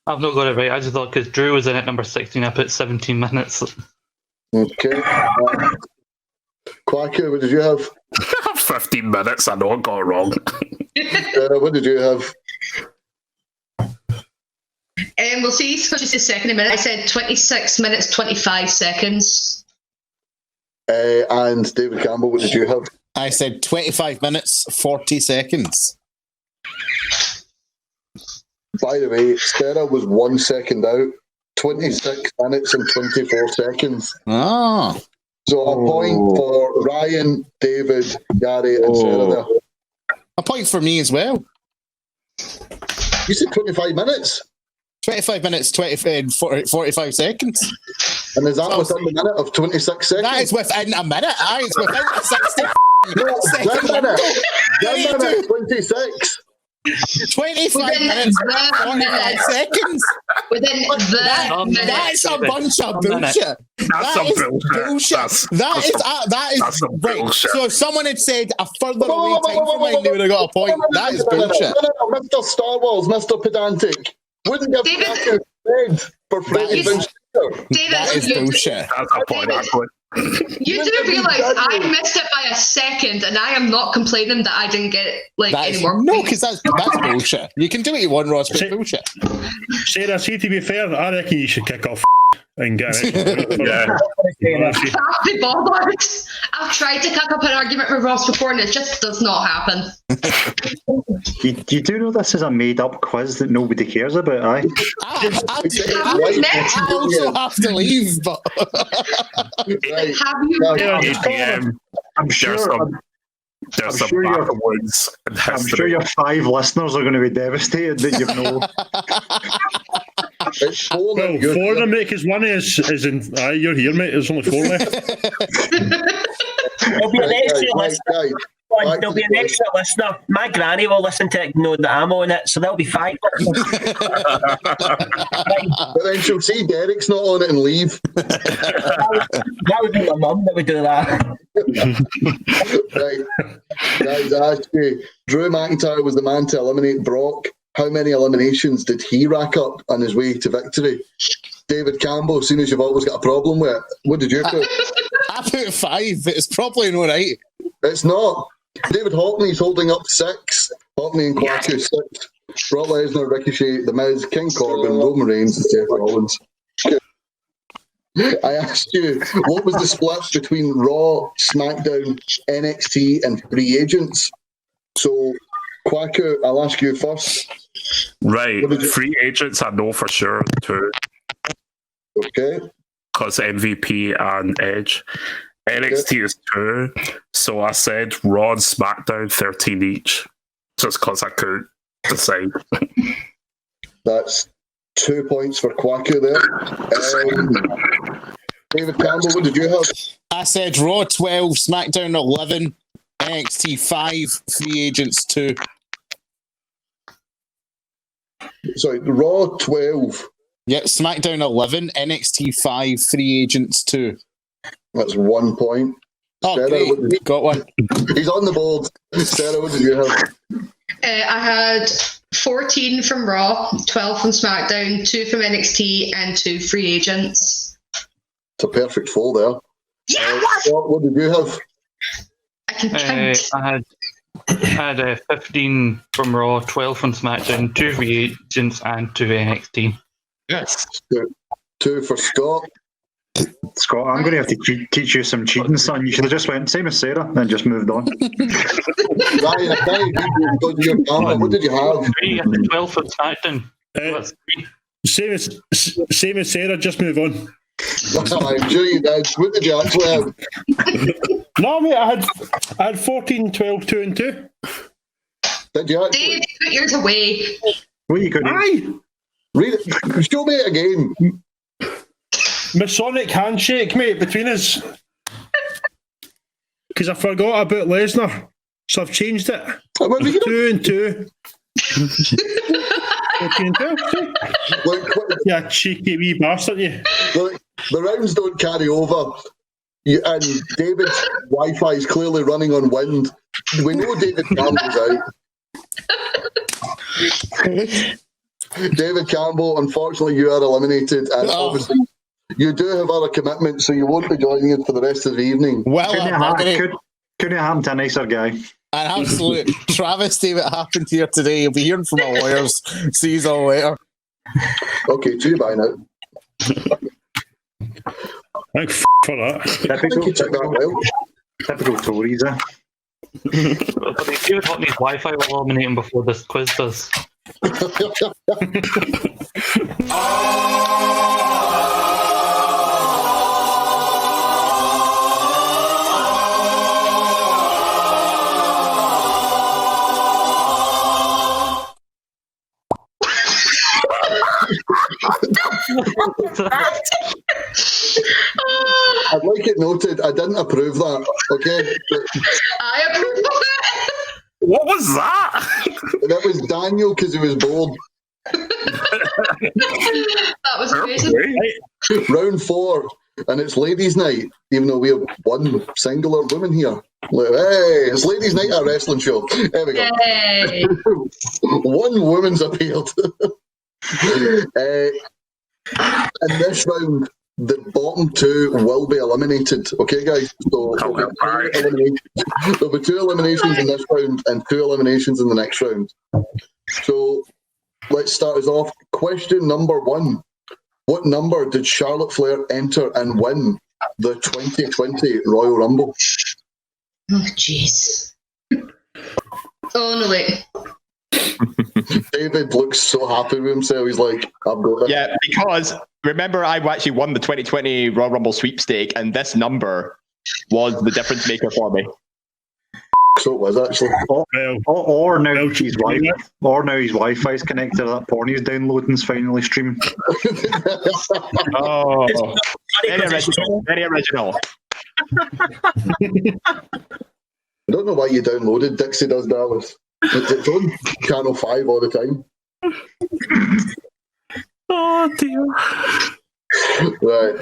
Speaker 10: I've not got it right. I just thought because Drew was in at number 16, I put 17 minutes.
Speaker 2: Okay. Quacker, what did you have?
Speaker 3: 15 minutes. I know I got it wrong.
Speaker 2: What did you have?
Speaker 7: We'll see. Just a second a minute. I said 26 minutes, 25 seconds.
Speaker 2: And David Campbell, what did you have?
Speaker 4: I said 25 minutes, 40 seconds.
Speaker 2: By the way, Sarah was 1 second out. 26 minutes and 24 seconds.
Speaker 4: Ah.
Speaker 2: So a point for Ryan, David, Gary, and Sarah there.
Speaker 4: A point for me as well.
Speaker 2: You said 25 minutes?
Speaker 4: 25 minutes, 45 seconds.
Speaker 2: And is that within the minute of 26 seconds?
Speaker 4: That is within a minute. Aye, it's within a 60 second
Speaker 2: minute.
Speaker 4: window.
Speaker 2: 1 minute, 26.
Speaker 4: 25 minutes, 45 seconds.
Speaker 7: Within the
Speaker 4: That's a bunch of bullshit. That is bullshit. That is right. So if someone had said a further away time from mine, they would have got a point. That is bullshit.
Speaker 2: No, Mr. Star Wars, Mr. Pedantic. Wouldn't give Quacker cred for Freddie Vince.
Speaker 4: That is bullshit.
Speaker 3: That's a point.
Speaker 7: You do realise I missed it by a second, and I am not complaining that I didn't get any more.
Speaker 4: No, because that's bullshit. You can do what you want, Ross, but bullshit.
Speaker 6: Sarah, see, to be fair, I reckon you should kick off and get it.
Speaker 3: Yeah.
Speaker 7: Can't be bothered. I've tried to cock up an argument with Ross before, and it just does not happen.
Speaker 5: You do know this is a made-up quiz that nobody cares about, aye?
Speaker 4: I also have to leave, but...
Speaker 7: Have you...
Speaker 5: I'm sure your 5 listeners are going to be devastated that you've no...
Speaker 6: Well, 4 of them, mate, because one is in... Aye, you're here, mate. There's only 4 left.
Speaker 8: There'll be an extra listener. There'll be an extra listener. My granny will listen to it, know that I'm on it, so there'll be 5.
Speaker 2: But then she'll see Derek's not on it and leave.
Speaker 8: That would be my mum that would do that.
Speaker 2: Right. Guys, I asked you, Drew McIntyre was the man to eliminate Brock. How many eliminations did he rack up on his way to victory? David Campbell, seeing as you've always got a problem with it, what did you put?
Speaker 4: I put 5. It's probably not right.
Speaker 2: It's not. David Hockney's holding up 6. Hockney and Quacker 6. Brock Lesnar, Ricochet, The Miz, King Corbin, Roman Reigns, and Seth Rollins. I asked you, what was the split between Raw, SmackDown, NXT, and free agents? So, Quacker, I'll ask you first.
Speaker 3: Right. Free agents, I know for sure, too.
Speaker 2: Okay.
Speaker 3: Because MVP and Edge. NXT is 2. So I said Raw and SmackDown 13 each. Just because I couldn't decide.
Speaker 2: That's 2 points for Quacker there. David Campbell, what did you have?
Speaker 4: I said Raw 12, SmackDown 11, NXT 5, free agents 2.
Speaker 2: Sorry, Raw 12.
Speaker 4: Yeah, SmackDown 11, NXT 5, free agents 2.
Speaker 2: That's 1 point.
Speaker 4: Oh,
Speaker 2: Sarah,
Speaker 4: great. Got one.
Speaker 2: He's on the board. Sarah, what did you have?
Speaker 7: I had 14 from Raw, 12 from SmackDown, 2 from NXT, and 2 free agents.
Speaker 2: It's a perfect four there.
Speaker 7: Yeah,
Speaker 2: what did you have?
Speaker 7: I can count.
Speaker 10: I had 15 from Raw, 12 from SmackDown, 2 free agents, and 2 NXT.
Speaker 9: Yes.
Speaker 2: 2 for Scott.
Speaker 5: Scott, I'm going to have to teach you some cheating, son. You should have just went same as Sarah and just moved on.
Speaker 2: Ryan, what did you have?
Speaker 10: 12 from SmackDown.
Speaker 6: Same as Sarah, just move on.
Speaker 2: I'm sure you did. What did you actually have?
Speaker 6: No, mate, I had 14, 12, 2 and 2.
Speaker 2: Did you actually?
Speaker 7: Dave, put yours away.
Speaker 5: What you could
Speaker 2: read it. Show me it again.
Speaker 6: Masonic handshake, mate, between us. Because I forgot about Lesnar, so I've changed it. 2 and 2. 14 and 12. Yeah, cheeky wee bastard, you.
Speaker 2: Look, the rounds don't carry over. And David's Wi-Fi is clearly running on wind. We know David Campbell's out. David Campbell, unfortunately, you are eliminated, and obviously you do have other commitments, so you won't be joining us for the rest of the evening.
Speaker 5: Well, couldn't happen to a nicer guy.
Speaker 4: An absolute travesty that happened here today. You'll be hearing from our lawyers. See you all later.
Speaker 2: Okay, see you bye now.
Speaker 6: Thank for that.
Speaker 5: Typical Tories, eh?
Speaker 10: But they do what needs Wi-Fi will eliminate him before this quiz does.
Speaker 2: I'd like it noted, I didn't approve that, okay?
Speaker 7: I approve of it.
Speaker 3: What was that?
Speaker 2: That was Daniel because he was bored.
Speaker 7: That was amazing.
Speaker 2: Round 4, and it's ladies' night, even though we have one singular woman here. Hey, it's ladies' night at a wrestling show. There we go.
Speaker 7: Yay.
Speaker 2: One woman's appeared. In this round, the bottom 2 will be eliminated. Okay, guys? So there'll be 2 eliminations in this round and 2 eliminations in the next round. So let's start us off. Question number 1. What number did Charlotte Flair enter and win the 2020 Royal Rumble?
Speaker 7: Oh, jeez. Oh, no, wait.
Speaker 2: David looks so happy with himself. He's like, I've got it.
Speaker 9: Yeah, because remember, I actually won the 2020 Royal Rumble sweepstake, and this number was the difference maker for me.
Speaker 2: So it was actually.
Speaker 5: Or now his Wi-Fi is connected to that porn he's downloading is finally streaming.
Speaker 9: Oh, very original. Very original.
Speaker 2: I don't know why you downloaded Dixie Does Dallas. It's on Channel 5 all the time.
Speaker 3: Oh, dear.
Speaker 2: Right.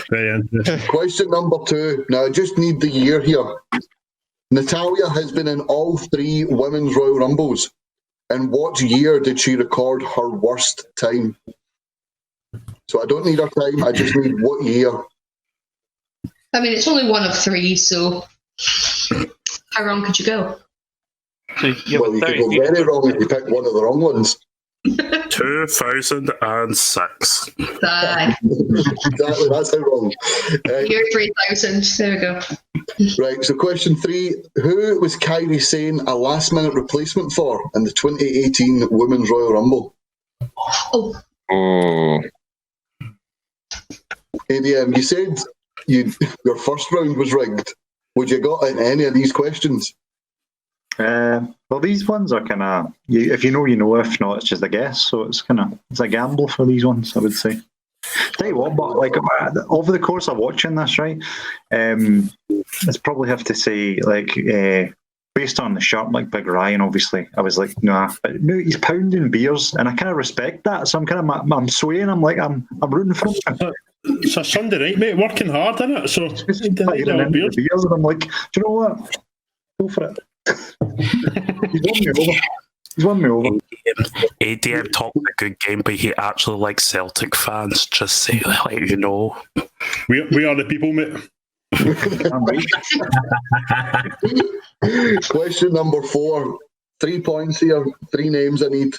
Speaker 2: Question number 2. Now, I just need the year here. Natalya has been in all 3 Women's Royal Rumbles. In what year did she record her worst time? So I don't need her time, I just need what year.
Speaker 7: I mean, it's only one of 3, so how wrong could you go?
Speaker 10: So you
Speaker 2: Well, you could go very wrong if you pick one of the wrong ones.
Speaker 3: 2006.
Speaker 2: Exactly, that's how wrong.
Speaker 7: Year 3000. There we go.
Speaker 2: Right, so question 3. Who was Kairi Sane a last-minute replacement for in the 2018 Women's Royal Rumble?
Speaker 7: Oh.
Speaker 2: ADM, you said your first round was rigged. Would you got in any of these questions?
Speaker 5: Well, these ones are kind of, if you know, you know. If not, it's just a guess. So it's a gamble for these ones, I would say. Tell you what, but like over the course of watching this, right, it's probably have to say based on the shirt, like Big Ryan, obviously, I was like, nah. But no, he's pounding beers, and I kind of respect that. So I'm swaying. I'm rooting for him.
Speaker 6: It's a Sunday night, mate. Working hard, isn't it? So
Speaker 5: beers, and I'm like, do you know what? Go for it. He's won me over. He's won me over.
Speaker 3: ADM talked a good game, but he actually likes Celtic fans. Just say, let you know.
Speaker 6: We are the people, mate.
Speaker 2: Question number 4. 3 points here. 3 names I need.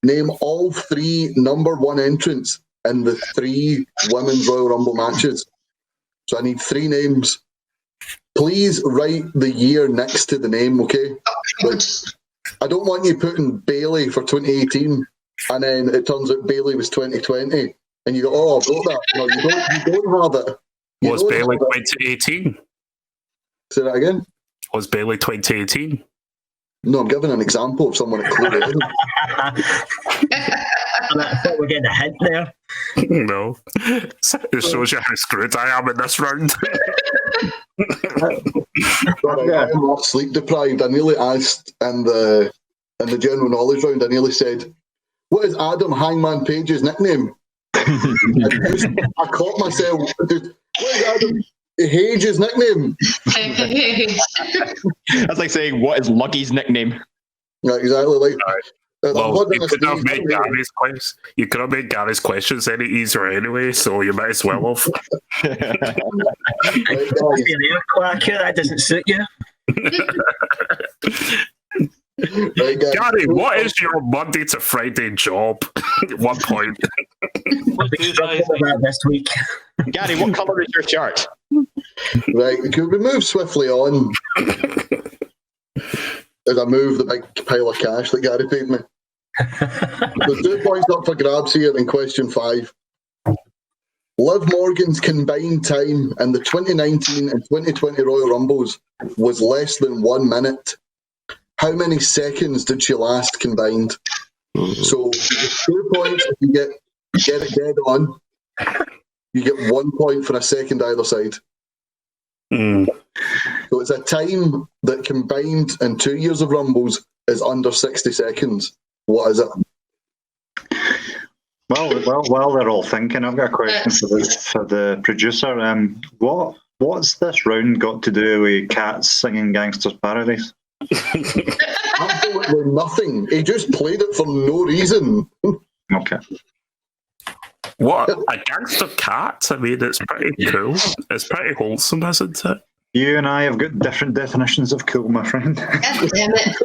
Speaker 2: Name all 3 number 1 entrants in the 3 Women's Royal Rumble matches. So I need 3 names. Please write the year next to the name, okay? Like, I don't want you putting Bailey for 2018 and then it turns out Bailey was 2020 and you go, oh, I've got that. No, you don't have it.
Speaker 3: Was Bailey 2018?
Speaker 2: Say that again?
Speaker 3: Was Bailey 2018?
Speaker 2: No, I'm giving an example of someone at Chloe.
Speaker 8: I thought we're getting a hint there.
Speaker 3: No. It shows you how screwed I am in this round.
Speaker 2: I'm not sleep deprived. I nearly asked in the general knowledge round, I nearly said, what is Adam Hangman Page's nickname? I caught myself. What is Adam Page's nickname?
Speaker 9: That's like saying, what is Luggy's nickname?
Speaker 2: Yeah, exactly. Like,
Speaker 3: well, you could have made Gary's questions. You could have made Gary's questions any easier anyway, so you might as well have.
Speaker 8: That doesn't suit you.
Speaker 3: Gary, what is your Monday to Friday job? 1 point.
Speaker 8: This week.
Speaker 9: Gary, what colour is your shirt?
Speaker 2: Right, can we move swiftly on? As I move the big pile of cash that Gary paid me. There's 2 points up for grabs here in question 5. Liv Morgan's combined time in the 2019 and 2020 Royal Rumbles was less than 1 minute. How many seconds did she last combined? So 2 points if you get it dead on. You get 1 point for a second either side. So it's a time that combined in 2 years of Rumbles is under 60 seconds. What is it?
Speaker 5: Well, while they're all thinking, I've got a question for the producer. What's this round got to do with Cats singing Gangster's Paradise?
Speaker 2: Absolutely nothing. He just played it for no reason.
Speaker 5: Okay.
Speaker 3: What? A gangster cat? I mean, it's pretty cool. It's pretty wholesome, isn't it?
Speaker 5: You and I have got different definitions of cool, my friend.
Speaker 7: God damn it.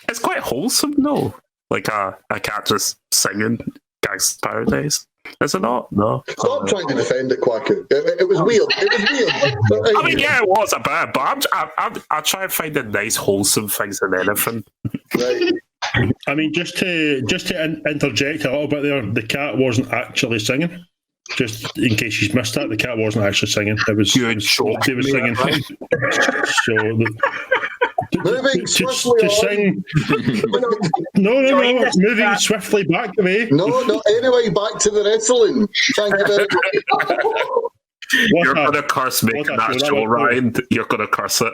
Speaker 3: It's quite wholesome, though. Like a cat just singing Gangster's Paradise. Is it not? No.
Speaker 2: Stop trying to defend it, Quacker. It was weird. It was weird.
Speaker 3: I mean, yeah, it was a bit, but I try and find the nice, wholesome things in anything.
Speaker 2: Right.
Speaker 6: I mean, just to interject a little bit there, the cat wasn't actually singing. Just in case you've missed that, the cat wasn't actually singing. It was
Speaker 3: good show.
Speaker 6: He was singing.
Speaker 2: Moving swiftly
Speaker 6: to sing. No. Moving swiftly back away.
Speaker 2: No. Anyway, back to the wrestling. Thank you very much.
Speaker 3: You're going to curse making that show, Ryan. You're going to curse it.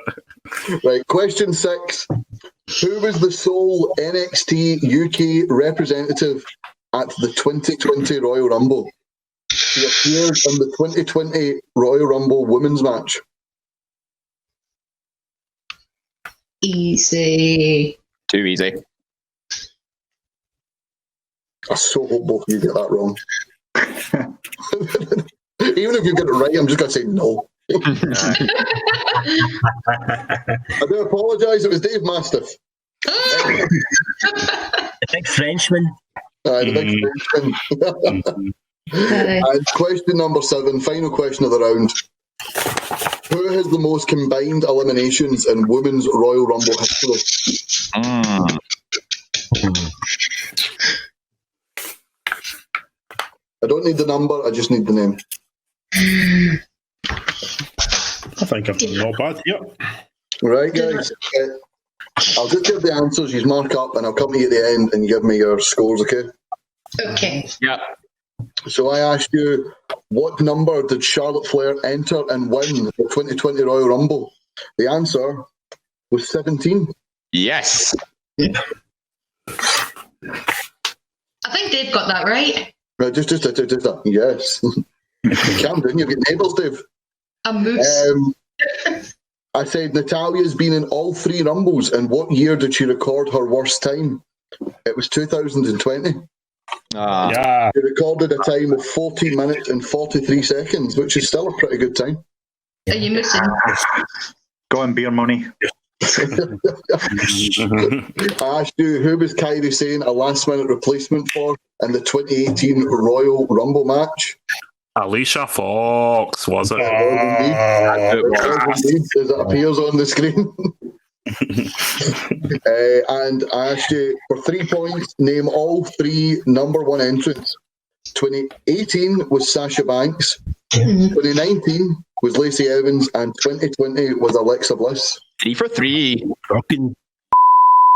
Speaker 2: Right, question 6. Who was the sole NXT UK representative at the 2020 Royal Rumble? She appeared in the 2020 Royal Rumble women's match.
Speaker 7: Easy.
Speaker 9: Too easy.
Speaker 2: I so hope both of you get that wrong. Even if you get it right, I'm just going to say no. I do apologise, it was Dave Mastiff.
Speaker 8: The big Frenchman.
Speaker 2: The big Frenchman. And question number 7, final question of the round. Who has the most combined eliminations in Women's Royal Rumble history? I don't need the number, I just need the name.
Speaker 6: I think I've done not bad. Yep.
Speaker 2: Right, guys. I'll just give the answers, you mark up, and I'll come to you at the end and you give me your scores, okay?
Speaker 7: Okay.
Speaker 9: Yeah.
Speaker 2: So I asked you, what number did Charlotte Flair enter and win the 2020 Royal Rumble? The answer was 17.
Speaker 9: Yes.
Speaker 7: I think Dave got that right.
Speaker 2: Right, just yes. Calm down, you've got neighbours, Dave.
Speaker 7: A moose.
Speaker 2: I said Natalia's been in all 3 Rumbles, and what year did she record her worst time? It was 2020.
Speaker 6: Yeah.
Speaker 2: She recorded a time of 40 minutes and 43 seconds, which is still a pretty good time.
Speaker 7: Are you missing?
Speaker 5: Go on, beer money.
Speaker 2: I asked you, who was Kairi Sane a last-minute replacement for in the 2018 Royal Rumble match?
Speaker 3: Alicia Fox, was it?
Speaker 2: It was indeed, as it appears on the screen. And I asked you for 3 points, name all 3 number 1 entrants. 2018 was Sasha Banks, 2019 was Lacey Evans, and 2020 was Alexa Bliss.
Speaker 9: 3 for 3.
Speaker 6: Fucking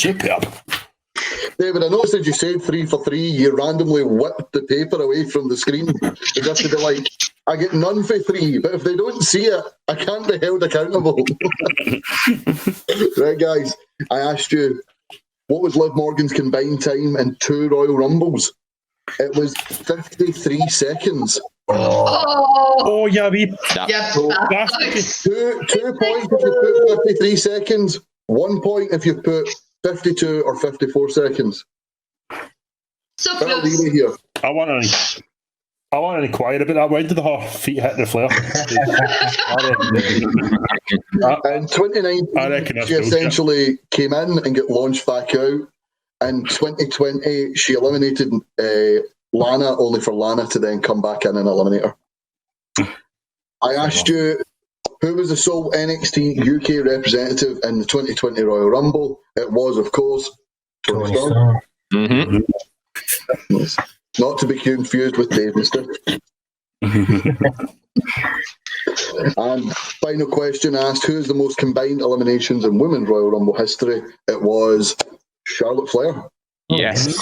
Speaker 6: superb.
Speaker 2: David, I noticed that you said 3 for 3. You randomly whipped the paper away from the screen. You have to be like, I get none for 3, but if they don't see it, I can't be held accountable. Right, guys, I asked you, what was Liv Morgan's combined time in 2 Royal Rumbles? It was 53 seconds.
Speaker 6: Oh, yeah, we.
Speaker 7: Yeah.
Speaker 2: So, 2 points if you put 53 seconds, 1 point if you put 52 or 54 seconds.
Speaker 7: So
Speaker 2: I'll
Speaker 7: close.
Speaker 2: leave it here.
Speaker 6: I want to inquire about that. When did her feet hit the floor?
Speaker 2: In 2019, she essentially came in and got launched back out. In 2020, she eliminated Lana, only for Lana to then come back in and eliminate her. I asked you, who was the sole NXT UK representative in the 2020 Royal Rumble? It was, of course, Tony Storm. Not to be confused with Dave Mister. And final question asked, who is the most combined eliminations in Women's Royal Rumble history? It was Charlotte Flair.
Speaker 9: Yes.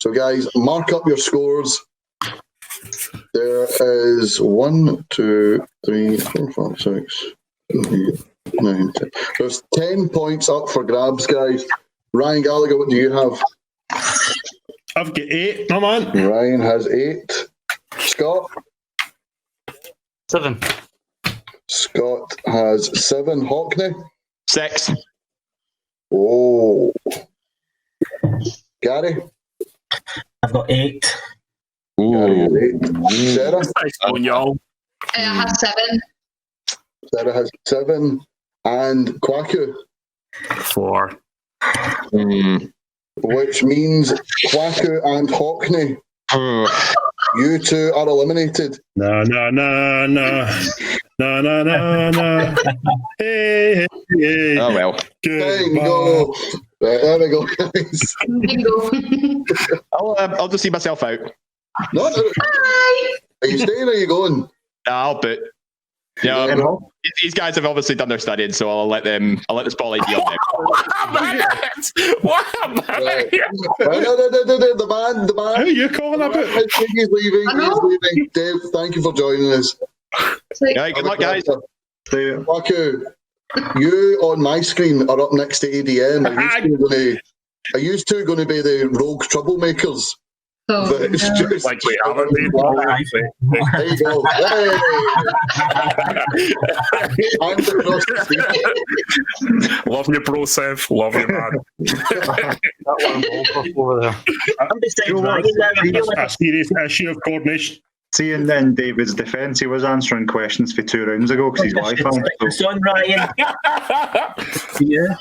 Speaker 2: So, guys, mark up your scores. There is 1, 2, 3, 4, 5, 6, 7, 8, 9, 10. There's 10 points up for grabs, guys. Ryan Gallagher, what do you have?
Speaker 6: I've got 8, my man.
Speaker 2: Ryan has 8. Scott?
Speaker 10: 7.
Speaker 2: Scott has 7. Hockney?
Speaker 9: 6.
Speaker 2: Oh. Gary?
Speaker 8: I've got 8.
Speaker 2: Gary has 8. Sarah?
Speaker 3: Nice one, y'all.
Speaker 7: I have 7.
Speaker 2: Sarah has 7. And Kwaku?
Speaker 3: 4.
Speaker 2: Which means Kwaku and Hockney, you two are eliminated.
Speaker 6: No. Hey.
Speaker 9: Oh, well.
Speaker 2: Bingo. Right, there we go, guys.
Speaker 7: Bingo.
Speaker 9: I'll just see myself out.
Speaker 2: No.
Speaker 7: Bye.
Speaker 2: Are you staying or are you going?
Speaker 9: I'll but these guys have obviously done their studying, so I'll let the spotlight be on them.
Speaker 3: What about
Speaker 2: Right. The man.
Speaker 6: Who are you calling about?
Speaker 2: He's leaving. Dave, thank you for joining us.
Speaker 9: Right, good luck, guys.
Speaker 2: Kwaku, you on my screen are up next to ADM. Are you two going to be the rogue troublemakers?
Speaker 7: Oh,
Speaker 2: But it's
Speaker 7: no.
Speaker 2: just
Speaker 3: Like we haven't been.
Speaker 2: there you go. Hey! Hands across the street.
Speaker 3: Love you, bro, Seth. Love you, man.
Speaker 10: That one over there.
Speaker 8: I'm beside Ryan now. I feel like
Speaker 6: A serious issue of coordination.
Speaker 5: See, and then David's defence, he was answering questions for 2 rounds ago because he's Wi-Fi.
Speaker 8: it's on Ryan. Yeah,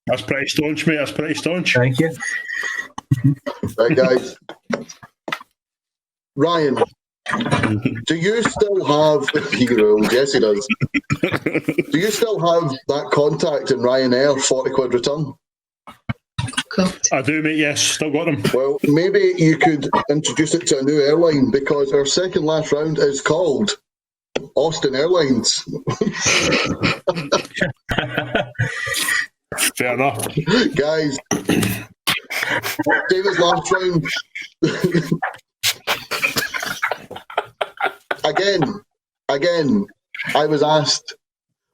Speaker 6: That's pretty staunch, mate. That's pretty staunch.
Speaker 8: thank you.
Speaker 2: Right, guys. Ryan, do you still have yes he does. Do you still have that contact in Ryanair 40 quid return?
Speaker 7: Cool.
Speaker 6: I do, mate. Yes, still got them.
Speaker 2: Well, maybe you could introduce it to a new airline because our second last round is called Austin Airlines.
Speaker 6: Fair enough.
Speaker 2: Guys, David's last round. Again, I was asked,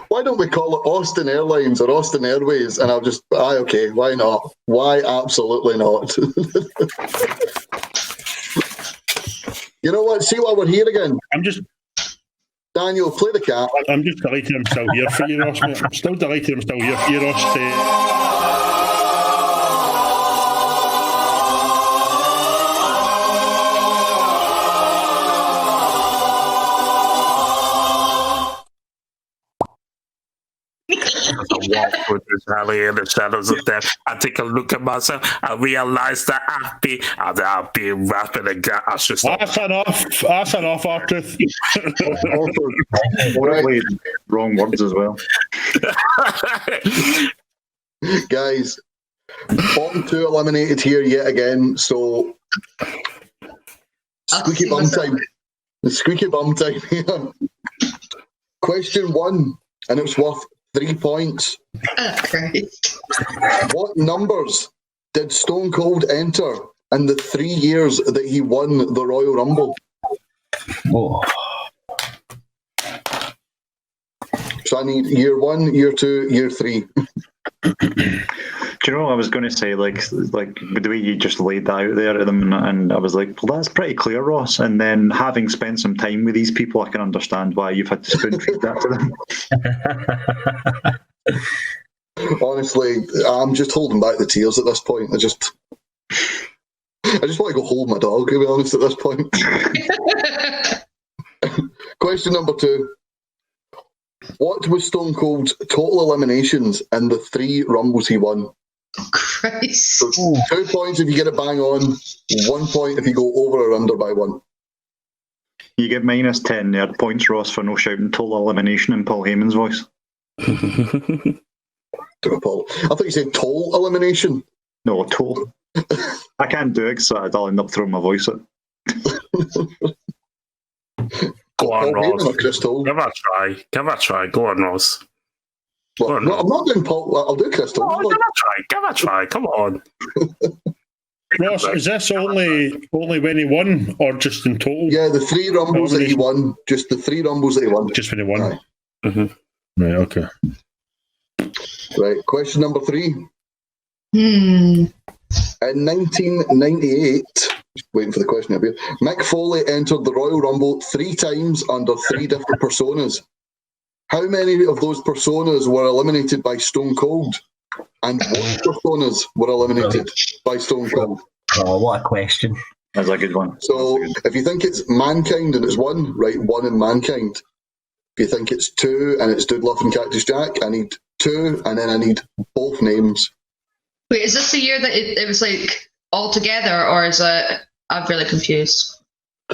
Speaker 2: why don't we call it Austin Airlines or Austin Airways? And I'll just, okay, why not? Why absolutely not? You know what? See why we're here again. Daniel, play the cat.
Speaker 6: I'm just delighted I'm still here for you, Ross. Mate. I'm still delighted I'm still here for you, Ross.
Speaker 3: Walk with this alley in the shadows of death. I take a look at myself. I realize that I've been rapping again. I should stop.
Speaker 6: That's enough, Arthur.
Speaker 5: Horribly wrong words as well.
Speaker 2: Guys, bottom two eliminated here yet again, so squeaky bum time. The squeaky bum time here. Question 1, and it's worth 3 points. What numbers did Stone Cold enter in the 3 years that he won the Royal Rumble?
Speaker 8: Oh.
Speaker 2: So I need year 1, year 2, year 3.
Speaker 5: Do you know what I was going to say? Like the way you just laid that out there to them, and I was like, well, that's pretty clear, Ross. And then having spent some time with these people, I can understand why you've had to spoon feed that to them.
Speaker 2: Honestly, I'm just holding back the tears at this point. I just want to go hold my dog, to be honest, at this point. Question number 2. What was Stone Cold's total eliminations in the 3 Rumbles he won?
Speaker 7: Oh, Christ.
Speaker 2: So 2 points if you get it bang on, 1 point if you go over or under by 1.
Speaker 5: You get -10 there points, Ross, for no shouting total elimination in Paul Heyman's voice.
Speaker 2: Paul. I thought you said toll elimination.
Speaker 5: No, total. I can't do it because I'll end up throwing my voice at.
Speaker 3: Go on, Ross.
Speaker 2: Chris Toll.
Speaker 3: Give it a try. Go on, Ross.
Speaker 2: Well, no, I'm not doing Paul. I'll do Chris Toll.
Speaker 3: Oh, give it a try. Come on.
Speaker 6: Ross, is this only when he won, or just in total?
Speaker 2: Yeah, the 3 Rumbles that he won. Just the 3 Rumbles that he won.
Speaker 6: Just when he won.
Speaker 2: Right.
Speaker 6: Mm-hmm. Right, okay.
Speaker 2: Right, question number 3. In 1998, just waiting for the question up here, Mick Foley entered the Royal Rumble 3 times under 3 different personas. How many of those personas were eliminated by Stone Cold? And what personas were eliminated by Stone Cold?
Speaker 8: Oh, what a question.
Speaker 5: That's a good one.
Speaker 2: So if you think it's Mankind and it's 1, right, 1 in Mankind. If you think it's 2 and it's Dude Love and Cactus Jack, I need 2 and then I need both names.
Speaker 7: Wait, is this the year that it was like all together, or is it? I'm really confused.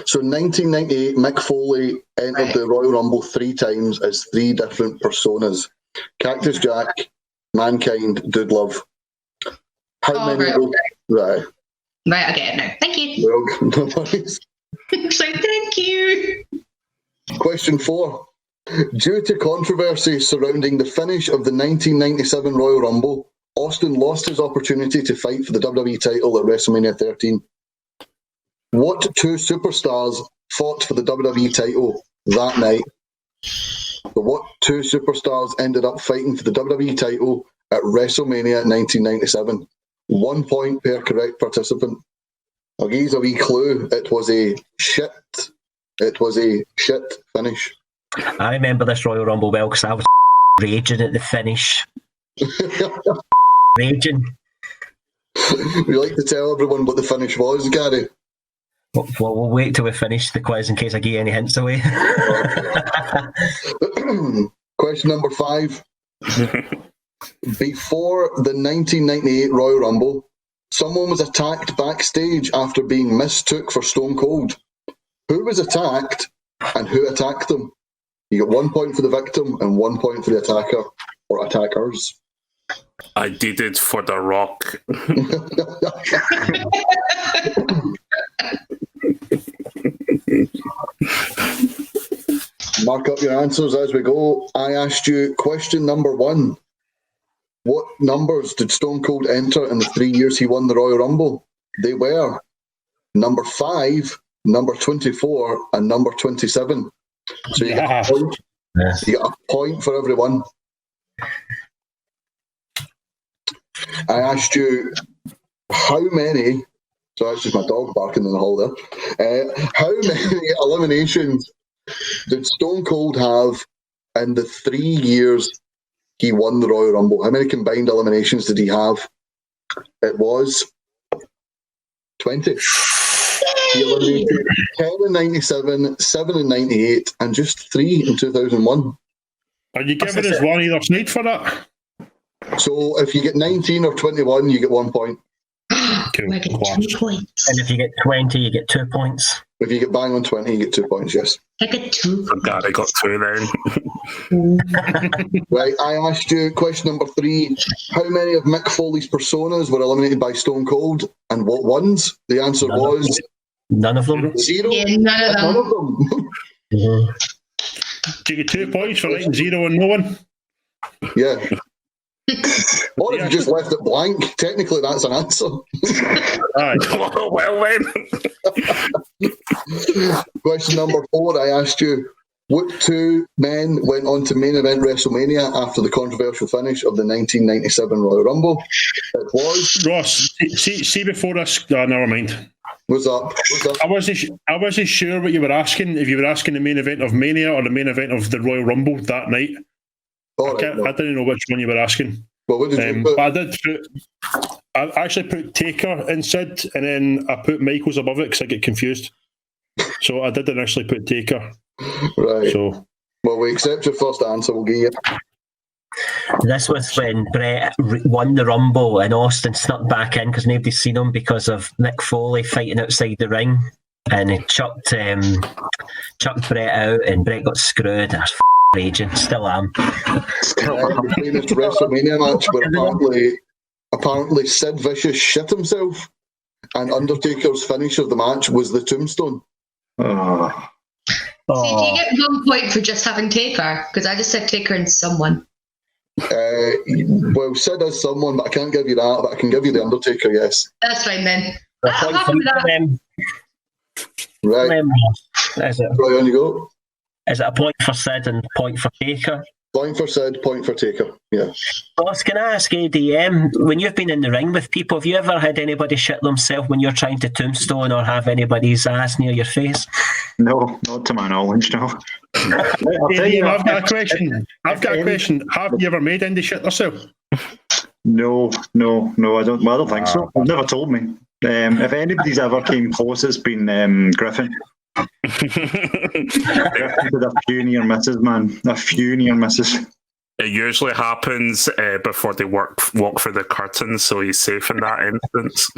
Speaker 2: So 1998, Mick Foley entered the Royal Rumble 3 times as 3 different personas. Cactus Jack, Mankind, Dude Love. How many?
Speaker 7: Right, okay.
Speaker 2: Right.
Speaker 7: Right, I get it now. Thank you.
Speaker 2: No worries.
Speaker 7: So thank you.
Speaker 2: Question 4. Due to controversy surrounding the finish of the 1997 Royal Rumble, Austin lost his opportunity to fight for the WWE title at WrestleMania 13. What 2 superstars fought for the WWE title that night? So what 2 superstars ended up fighting for the WWE title at WrestleMania 1997? 1 point per correct participant. I'll give you a wee clue. It was a shit finish.
Speaker 8: I remember this Royal Rumble well because I was raging at the finish. Raging.
Speaker 2: We like to tell everyone what the finish was, Gary.
Speaker 8: Well, we'll wait till we finish the quiz in case I give any hints away.
Speaker 2: Question number 5. Before the 1998 Royal Rumble, someone was attacked backstage after being mistook for Stone Cold. Who was attacked and who attacked them? You get 1 point for the victim and 1 point for the attacker or attackers.
Speaker 3: I did it for The Rock.
Speaker 2: Mark up your answers as we go. I asked you question number 1. What numbers did Stone Cold enter in the 3 years he won the Royal Rumble? They were number 5, number 24, and number 27. So you get a point. You get a point for everyone. I asked you how many. So that's just my dog barking in the hall there. How many eliminations did Stone Cold have in the 3 years he won the Royal Rumble? How many combined eliminations did he have? It was 20. He eliminated 10 in 97, 7 in 98, and just 3 in 2001.
Speaker 6: Are you giving us one either side for that?
Speaker 2: So if you get 19 or 21, you get 1 point.
Speaker 6: Cool.
Speaker 7: I get 2 points.
Speaker 8: And if you get 20, you get 2 points.
Speaker 2: If you get bang on 20, you get 2 points, yes.
Speaker 7: I get 2.
Speaker 3: I'm glad I got 2 then.
Speaker 2: Right, I asked you question number 3. How many of Mick Foley's personas were eliminated by Stone Cold, and what ones? The answer was...
Speaker 8: None of them.
Speaker 2: 0.
Speaker 7: Yeah, none of them.
Speaker 8: Mm-hmm.
Speaker 6: Do you get 2 points for writing 0 and no one?
Speaker 2: Yeah. Or if you just left it blank, technically that's an answer.
Speaker 3: Well then.
Speaker 2: Question number 4, I asked you, what 2 men went on to main event WrestleMania after the controversial finish of the 1997 Royal Rumble? It was...
Speaker 6: Ross, see before this... never mind.
Speaker 2: What's up?
Speaker 6: I wasn't sure what you were asking, if you were asking the main event of Mania or the main event of the Royal Rumble that night. I didn't know which one you were asking.
Speaker 2: Well, what did you put?
Speaker 6: But I actually put Taker in Sid, and then I put Michaels above it because I get confused. So I did initially put Taker.
Speaker 2: Right.
Speaker 6: So,
Speaker 2: well, we accept your first answer. We'll give you.
Speaker 8: This was when Brett won the Rumble and Austin snuck back in because nobody's seen him because of Mick Foley fighting outside the ring, and he chucked Brett out, and Brett got screwed. I was raging. Still am.
Speaker 2: The famous WrestleMania match where apparently Sid Vicious shit himself, and Undertaker's finish of the match was the tombstone.
Speaker 7: So do you get 1 point for just having Taker? Because I just said Taker and someone.
Speaker 2: Well, Sid is someone, but I can't give you that. But I can give you the Undertaker. Yes.
Speaker 7: That's fine then. I'm happy with that.
Speaker 2: Right.
Speaker 8: Is it?
Speaker 2: Right, on you go.
Speaker 8: Is it a point for Sid and a point for Taker?
Speaker 2: Point for Sid, point for Taker. Yeah.
Speaker 8: Boss, can I ask ADM, when you've been in the ring with people, have you ever had anybody shit themselves when you're trying to tombstone or have anybody's ass near your face?
Speaker 5: No, not to my knowledge, no.
Speaker 6: I've got a question. Have you ever made Indy shit yourself?
Speaker 5: No, I don't. Well, I don't think so. They've never told me. If anybody's ever came close, it's been Griffin. Griffin did a few near misses, man. A few near misses.
Speaker 3: It usually happens before they walk through the curtains, so he's safe in that instance.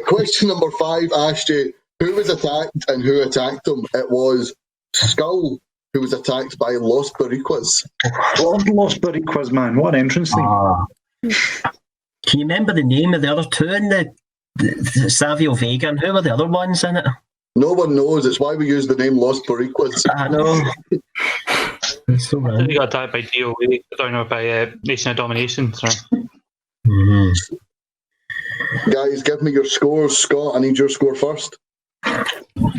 Speaker 2: Question number 5 asked you who was attacked and who attacked him. It was Skull who was attacked by Los Boricuas.
Speaker 5: Los Boricuas, man. What an entrance thing.
Speaker 8: Can you remember the name of the other two in the Savio Vega, and who were the other ones in it?
Speaker 2: No one knows. It's why we use the name Los Boricuas.
Speaker 8: I know. So
Speaker 10: he got attacked by DOA, by Nation of Domination. So.
Speaker 8: Mm-hmm.
Speaker 2: Guys, give me your scores. Scott, I need your score first.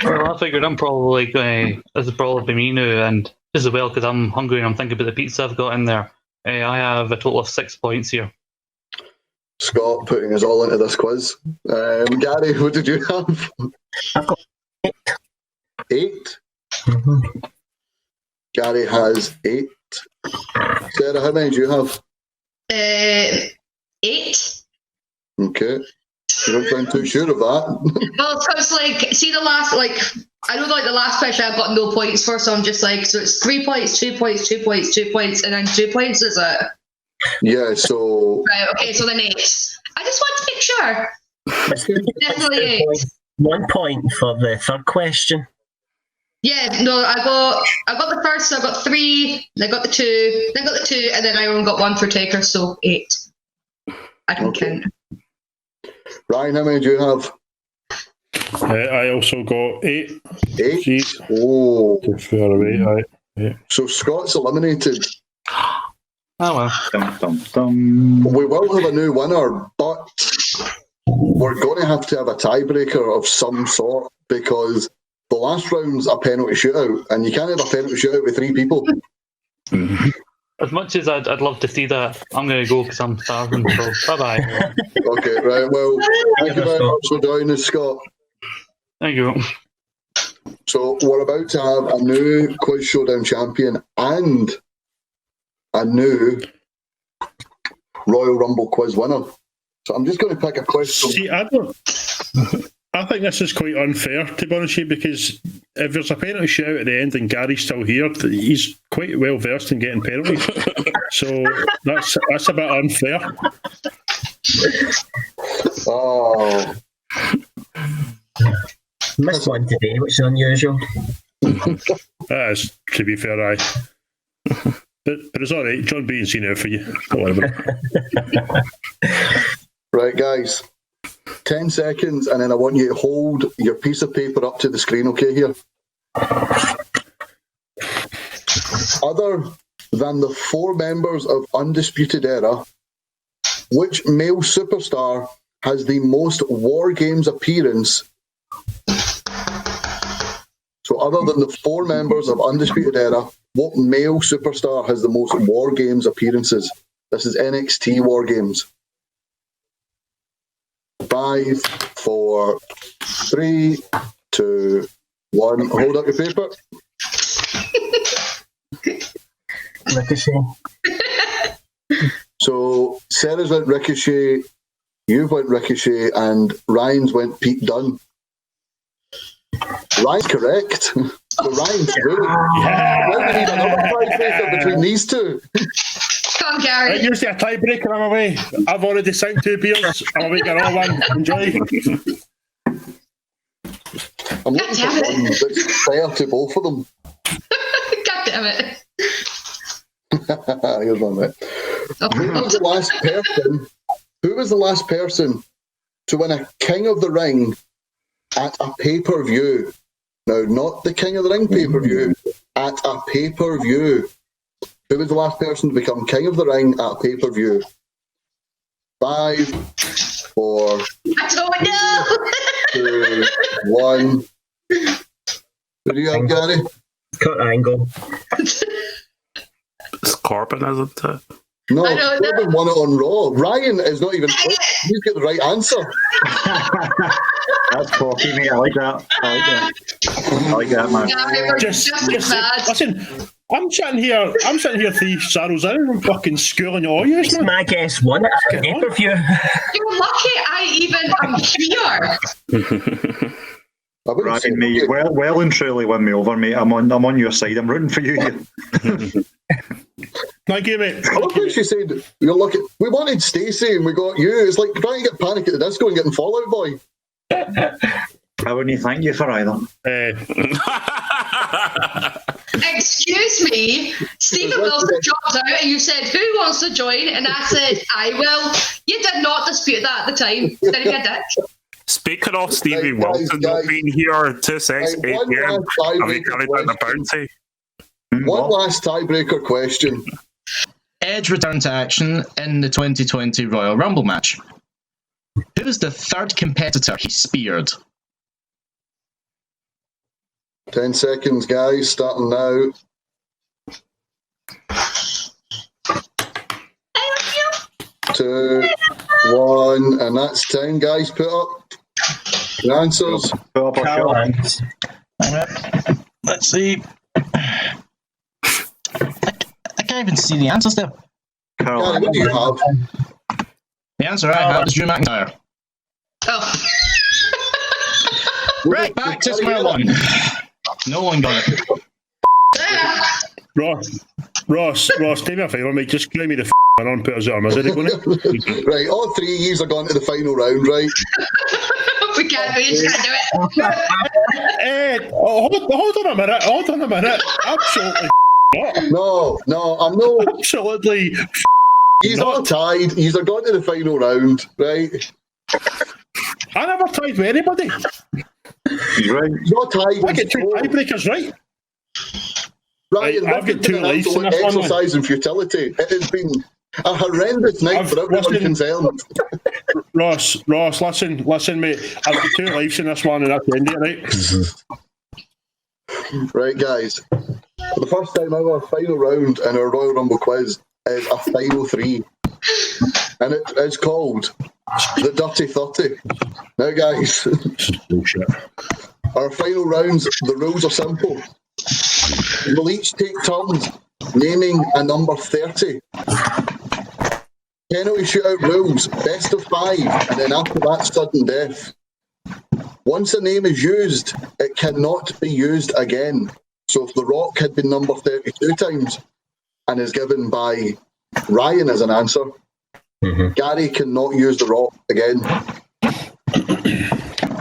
Speaker 10: Well, I figured I'm probably going to probably be me now, and as well because I'm hungry and I'm thinking about the pizza I've got in there. I have a total of 6 points here.
Speaker 2: Scott putting us all into this quiz. Gary, what did you have?
Speaker 8: I've got
Speaker 2: 8.
Speaker 8: Mm-hmm.
Speaker 2: Gary has 8. Sarah, how many do you have?
Speaker 7: 8.
Speaker 2: Okay. You don't sound too sure of that.
Speaker 7: Well, so it's see the last, I know the last question I've got no points for, so I'm just so it's 3 points, 2 points, 2 points, 2 points, and then 2 points, is it?
Speaker 2: Yeah, so...
Speaker 7: Right, okay, so then 8. I just want to make sure. Definitely 8.
Speaker 8: 1 point for the third question.
Speaker 7: Yeah, no, I got the first, so I got 3, then I got the 2, then I got the 2, and then I only got 1 for Taker, so 8. I can count.
Speaker 2: Ryan, how many do you have?
Speaker 6: I also got 8.
Speaker 2: 8?
Speaker 6: Jeez.
Speaker 2: Oh.
Speaker 6: Too far away, yeah.
Speaker 2: So Scott's eliminated.
Speaker 10: Oh well.
Speaker 5: Dum, dum, dum.
Speaker 2: We will have a new winner, but we're going to have a tiebreaker of some sort because the last round's a penalty shootout, and you can't have a penalty shootout with 3 people.
Speaker 10: As much as I'd love to see that, I'm going to go because I'm starving. So bye bye.
Speaker 2: Okay, right. Well, thank you very much for joining us, Scott.
Speaker 10: Thank you.
Speaker 2: So we're about to have a new Quiz Showdown champion and a new Royal Rumble quiz winner. So I'm just going to pick a question.
Speaker 6: See, I think this is quite unfair, to be honest with you, because if there's a penalty shout at the end and Gary's still here, he's quite well versed in getting penalties. So that's a bit unfair.
Speaker 2: Oh.
Speaker 8: Missed one today, which is unusual.
Speaker 6: That is, to be fair, aye. But it's all right. John Bean's seen it for you. Don't worry about it.
Speaker 2: Right, guys. 10 seconds, and then I want you to hold your piece of paper up to the screen, okay, here? Other than the 4 members of Undisputed Era, which male superstar has the most War Games appearance? So other than the 4 members of Undisputed Era, what male superstar has the most War Games appearances? This is NXT War Games. 5, 4, 3, 2, 1. Hold up your paper.
Speaker 8: Ricochet.
Speaker 2: So Sarah's went Ricochet, you've went Ricochet, and Ryan's went Pete Dunne. Ryan's correct. So Ryan's good.
Speaker 6: Yeah.
Speaker 2: Now we need another tiebreaker between these two.
Speaker 7: Come on, Gary.
Speaker 6: Usually a tiebreaker, I'm away. I've already signed 2 beers. I'm away, get all one. Enjoy.
Speaker 2: I'm looking for one that's fair to both of them.
Speaker 7: God damn it.
Speaker 2: Here's one, right. Who was the last person to win a King of the Ring at a pay-per-view? Now, not the King of the Ring pay-per-view, at a pay-per-view. Who was the last person to become King of the Ring at a pay-per-view? 5, 4,
Speaker 7: I don't know.
Speaker 2: 2, 1. Who do you have, Gary?
Speaker 8: Kurt Angle.
Speaker 3: It's Corbin, isn't it?
Speaker 2: No,
Speaker 7: I don't know.
Speaker 2: Corbin won it on Raw. Ryan is not even. He's got the right answer.
Speaker 5: That's cocky, mate. I like that. I like that, man.
Speaker 7: Gary, we're
Speaker 6: Just
Speaker 7: bad.
Speaker 6: listen. I'm sitting here 3 saddles in and I'm fucking schooling all you, man.
Speaker 8: My guess won it at the pay-per-view.
Speaker 7: You're lucky I even am here.
Speaker 5: Ryan, mate, well and truly win me over, mate. I'm on your side. I'm rooting for you.
Speaker 6: Thank you, mate.
Speaker 2: I love when she said, "You're lucky. We wanted Stacey and we got you." It's like trying to get Panic at the Disco and getting Fall Out Boy.
Speaker 5: I wouldn't thank you for either.
Speaker 7: Excuse me, Stephen Wilson dropped out and you said, "Who wants to join?" And I said, "I will." You did not dispute that at the time. Did you, Dick?
Speaker 3: Speaking of Stevie Wilson not being here, 2 6, 8 p.m. Have you carried out the bounty?
Speaker 2: One last tiebreaker question.
Speaker 1: Edge returned to action in the 2020 Royal Rumble match. Who was the 3rd competitor he speared?
Speaker 2: 10 seconds, guys, starting now. Two, 1, and that's 10, guys. Put up your answers.
Speaker 5: Put up a shot.
Speaker 1: Let's see. I can't even see the answers there.
Speaker 2: Gary, what do you have?
Speaker 1: The answer I have is Drew McIntyre.
Speaker 7: Oh.
Speaker 1: Right, back to square one. No one got it.
Speaker 6: Ross, do me a favour, mate. Just give me the on and put us on. Is it going to?
Speaker 2: Right, all 3 of yous are going to the final round, right?
Speaker 7: We can't do it.
Speaker 6: Hold on a minute. Absolutely
Speaker 2: No, I'm not.
Speaker 6: Absolutely.
Speaker 2: He's all tied. He's are going to the final round, right?
Speaker 6: I never tied with anybody.
Speaker 2: He's right. He's not tied.
Speaker 6: I get 2 tiebreakers right.
Speaker 2: Ryan,
Speaker 6: I've got 2 lives in this one.
Speaker 2: Exercise and futility. It has been a horrendous night for everyone concerned.
Speaker 6: Ross, listen, mate. I've got 2 lives in this one, and that's the end of it, right?
Speaker 2: Right, guys. For the first time ever, final round in our Royal Rumble quiz is a final 3. And it is called the Dirty 30. Now, guys, Our final rounds, the rules are simple. We'll each take turns naming a number 30. Penalty shootout rules, best of 5, and then after that, sudden death. Once a name is used, it cannot be used again. So if The Rock had been number 32 times and is given by Ryan as an answer, Gary cannot use The Rock again.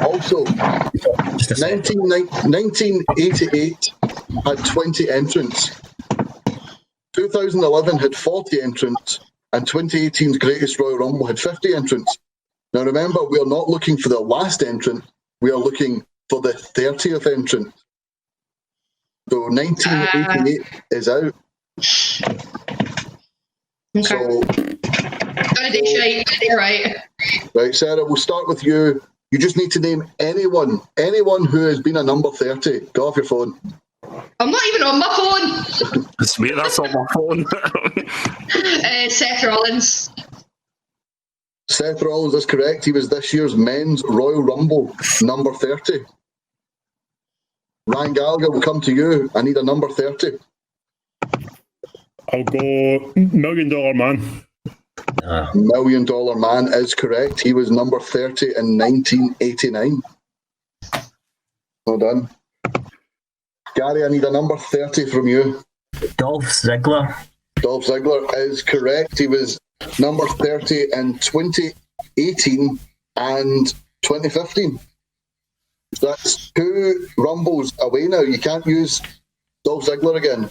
Speaker 2: Also, 1988 had 20 entrants. 2011 had 40 entrants. And 2018's Greatest Royal Rumble had 50 entrants. Now remember, we are not looking for the last entrant. We are looking for the 30th entrant. So 1988 is out.
Speaker 7: Okay. Right.
Speaker 2: Right, Sarah, we'll start with you. You just need to name anyone who has been a number 30. Go off your phone.
Speaker 7: I'm not even on my phone.
Speaker 3: It's me that's on my phone.
Speaker 7: Seth Rollins.
Speaker 2: Seth Rollins is correct. He was this year's Men's Royal Rumble, number 30. Ryan Gallagher, will come to you. I need a number 30.
Speaker 6: I'll go $1 Million Man.
Speaker 2: $1 Million Man is correct. He was number 30 in 1989. Well done. Gary, I need a number 30 from you.
Speaker 8: Dolph Ziggler.
Speaker 2: Dolph Ziggler is correct. He was number 30 in 2018 and 2015. So that's 2 Rumbles away now. You can't use Dolph Ziggler again.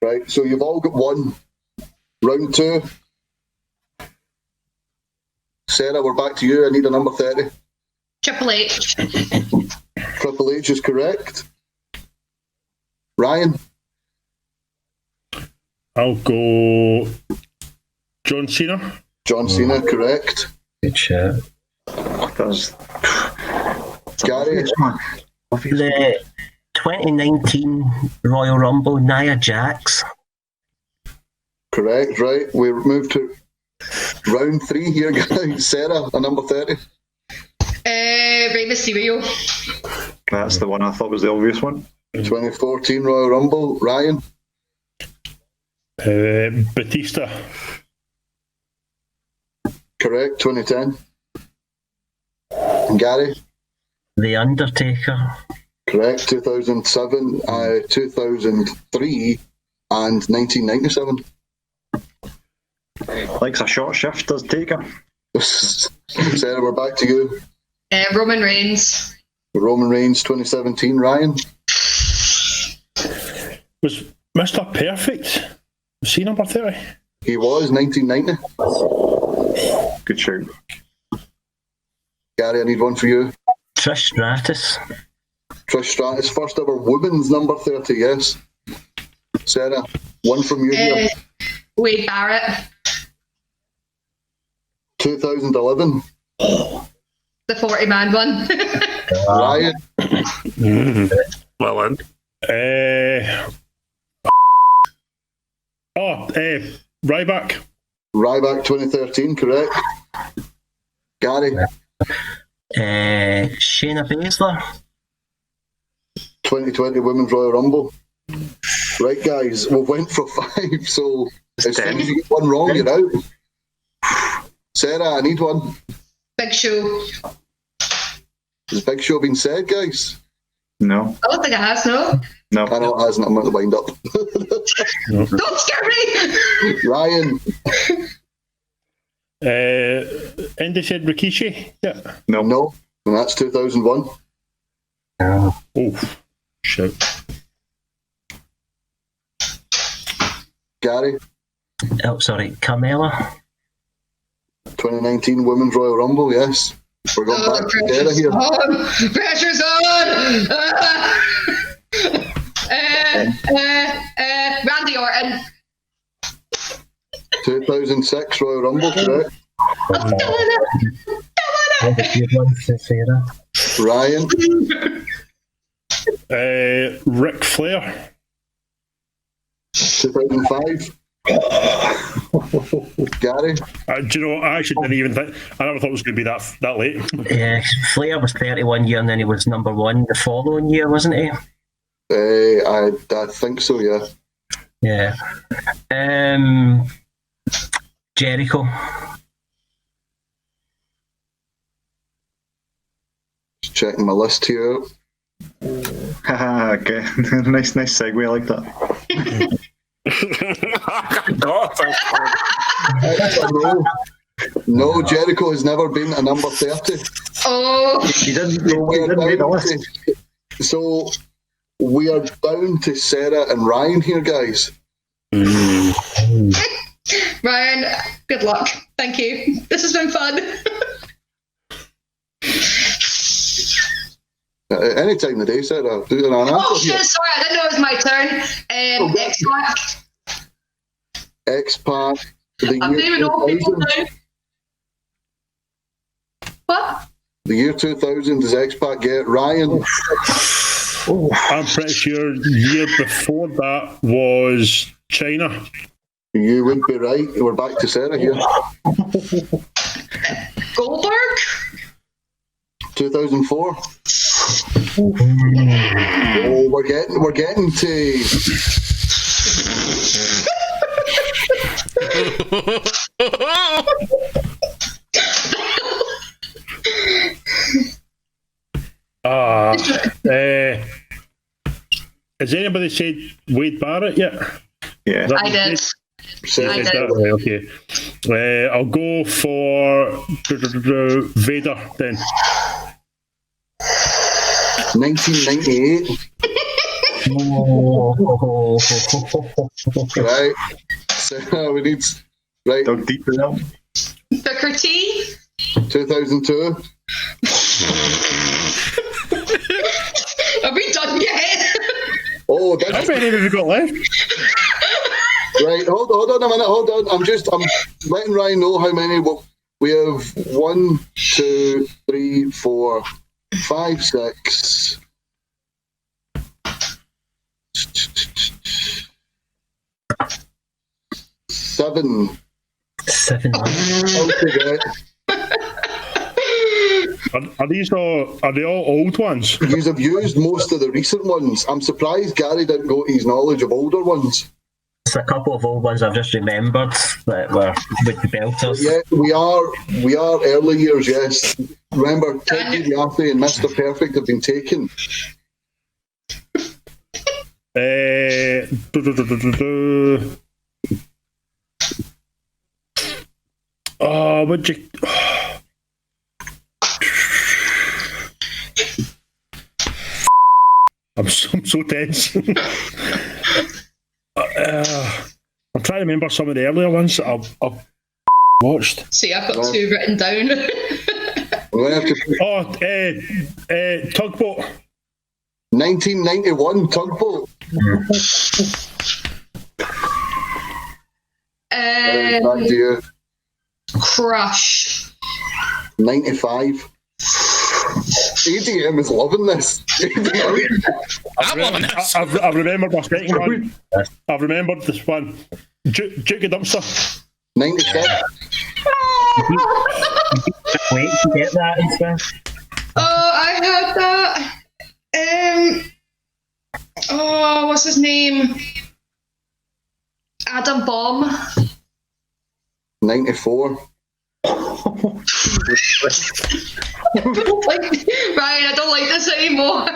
Speaker 2: Right, so you've all got 1. Round 2. Sarah, we're back to you. I need a number 30.
Speaker 7: Triple H.
Speaker 2: Triple H is correct. Ryan?
Speaker 6: I'll go John Cena.
Speaker 2: John Cena, correct.
Speaker 8: Good shot.
Speaker 2: Gary?
Speaker 8: The 2019 Royal Rumble, Nia Jax.
Speaker 2: Correct, right. We move to round 3 here, guys. Sarah, a number 30.
Speaker 7: Rey Mysterio.
Speaker 5: That's the one I thought was the obvious one.
Speaker 2: 2014 Royal Rumble. Ryan?
Speaker 6: Batista.
Speaker 2: Correct, 2010. And Gary?
Speaker 8: The Undertaker.
Speaker 2: Correct, 2007, 2003, and 1997.
Speaker 5: Likes a short shift, does Taker.
Speaker 2: Sarah, we're back to you.
Speaker 7: Roman Reigns.
Speaker 2: Roman Reigns, 2017. Ryan?
Speaker 6: Was Mr. Perfect? Was he number 30?
Speaker 2: He was, 1990.
Speaker 5: Good shout.
Speaker 2: Gary, I need one for you.
Speaker 8: Trish Stratus.
Speaker 2: Trish Stratus, first ever women's number 30, yes. Sarah, one from you here.
Speaker 7: Wade Barrett.
Speaker 2: 2011.
Speaker 7: The 40-man one.
Speaker 2: Ryan?
Speaker 3: Well in.
Speaker 6: Ryback.
Speaker 2: Ryback 2013, correct. Gary?
Speaker 8: Shayna Baszler.
Speaker 2: 2020 Women's Royal Rumble. Right, guys, we went for 5, so as soon as you get one wrong, you're out. Sarah, I need one.
Speaker 7: Big Show.
Speaker 2: Has Big Show been said, guys?
Speaker 5: No.
Speaker 7: I don't think it has, no.
Speaker 5: No.
Speaker 2: I know it hasn't. I'm at the wind up.
Speaker 7: Don't scare me!
Speaker 2: Ryan?
Speaker 6: Andy said Rikishi. Yeah.
Speaker 2: No. And that's 2001.
Speaker 6: Oh, shit.
Speaker 2: Gary?
Speaker 8: Oh, sorry, Carmella.
Speaker 2: 2019 Women's Royal Rumble, yes. We're going back to Sarah here.
Speaker 7: Pressure's on! Randy Orton.
Speaker 2: 2006 Royal Rumble, correct? Ryan?
Speaker 6: Ric Flair.
Speaker 2: 2005. Gary?
Speaker 6: Do you know, I actually didn't even think, I never thought it was going to be that late.
Speaker 8: Yeah, Flair was 31 year and then he was number one the following year, wasn't he?
Speaker 2: I think so, yeah.
Speaker 8: Yeah. Jericho.
Speaker 2: Just checking my list here.
Speaker 5: Okay. nice segue, I like that.
Speaker 2: No, Jericho has never been a number 30.
Speaker 7: Oh.
Speaker 5: He didn't make the list.
Speaker 2: So we are down to Sarah and Ryan here, guys.
Speaker 7: Ryan, good luck. Thank you. This has been fun.
Speaker 2: Any time of the day, Sarah. Do an answer.
Speaker 7: Oh shit, sorry, I didn't know it was my turn. X-Pac.
Speaker 2: X-Pac.
Speaker 7: I don't even know people now. What?
Speaker 2: The year 2000, does X-Pac get Ryan?
Speaker 6: I'm pretty sure the year before that was China.
Speaker 2: You would be right. We're back to Sarah here.
Speaker 7: Goldberg?
Speaker 2: 2004. Oh, we're getting to.
Speaker 6: Has anybody said Wade Barrett yet?
Speaker 5: Yeah,
Speaker 7: I did.
Speaker 6: Right, okay. I'll go for Vader then.
Speaker 2: 1998. Right. So we need. Right.
Speaker 5: Dug deep in that.
Speaker 7: Booker T?
Speaker 2: 2002.
Speaker 7: Are we done yet?
Speaker 2: Oh,
Speaker 6: How many have you got left?
Speaker 2: Right, hold on a minute, hold on. I'm letting Ryan know how many we have. 1, 2, 3, 4, 5, 6. 7.
Speaker 8: 7.
Speaker 6: Are they all old ones?
Speaker 2: You have used most of the recent ones. I'm surprised Gary didn't go to his knowledge of older ones.
Speaker 8: There's a couple of old ones I've just remembered that were with the belters.
Speaker 2: Yeah, we are early years, yes. Remember, Ted DiBiase and Mr. Perfect have been taken.
Speaker 6: Oh, would you? I'm so tense. I'm trying to remember some of the earlier ones that I've watched.
Speaker 7: See, I've got 2 written down.
Speaker 6: Tugboat.
Speaker 2: 1991 Tugboat. Back to you.
Speaker 7: Crush.
Speaker 2: 95. ADM is loving this.
Speaker 1: I'm loving this.
Speaker 6: I've remembered my second one. I've remembered this one. Duke of Dumpster.
Speaker 2: 96.
Speaker 8: Wait to get that and stuff.
Speaker 7: Oh, I had that. What's his name? Adam Bomb.
Speaker 2: 94.
Speaker 7: Ryan, I don't like this anymore.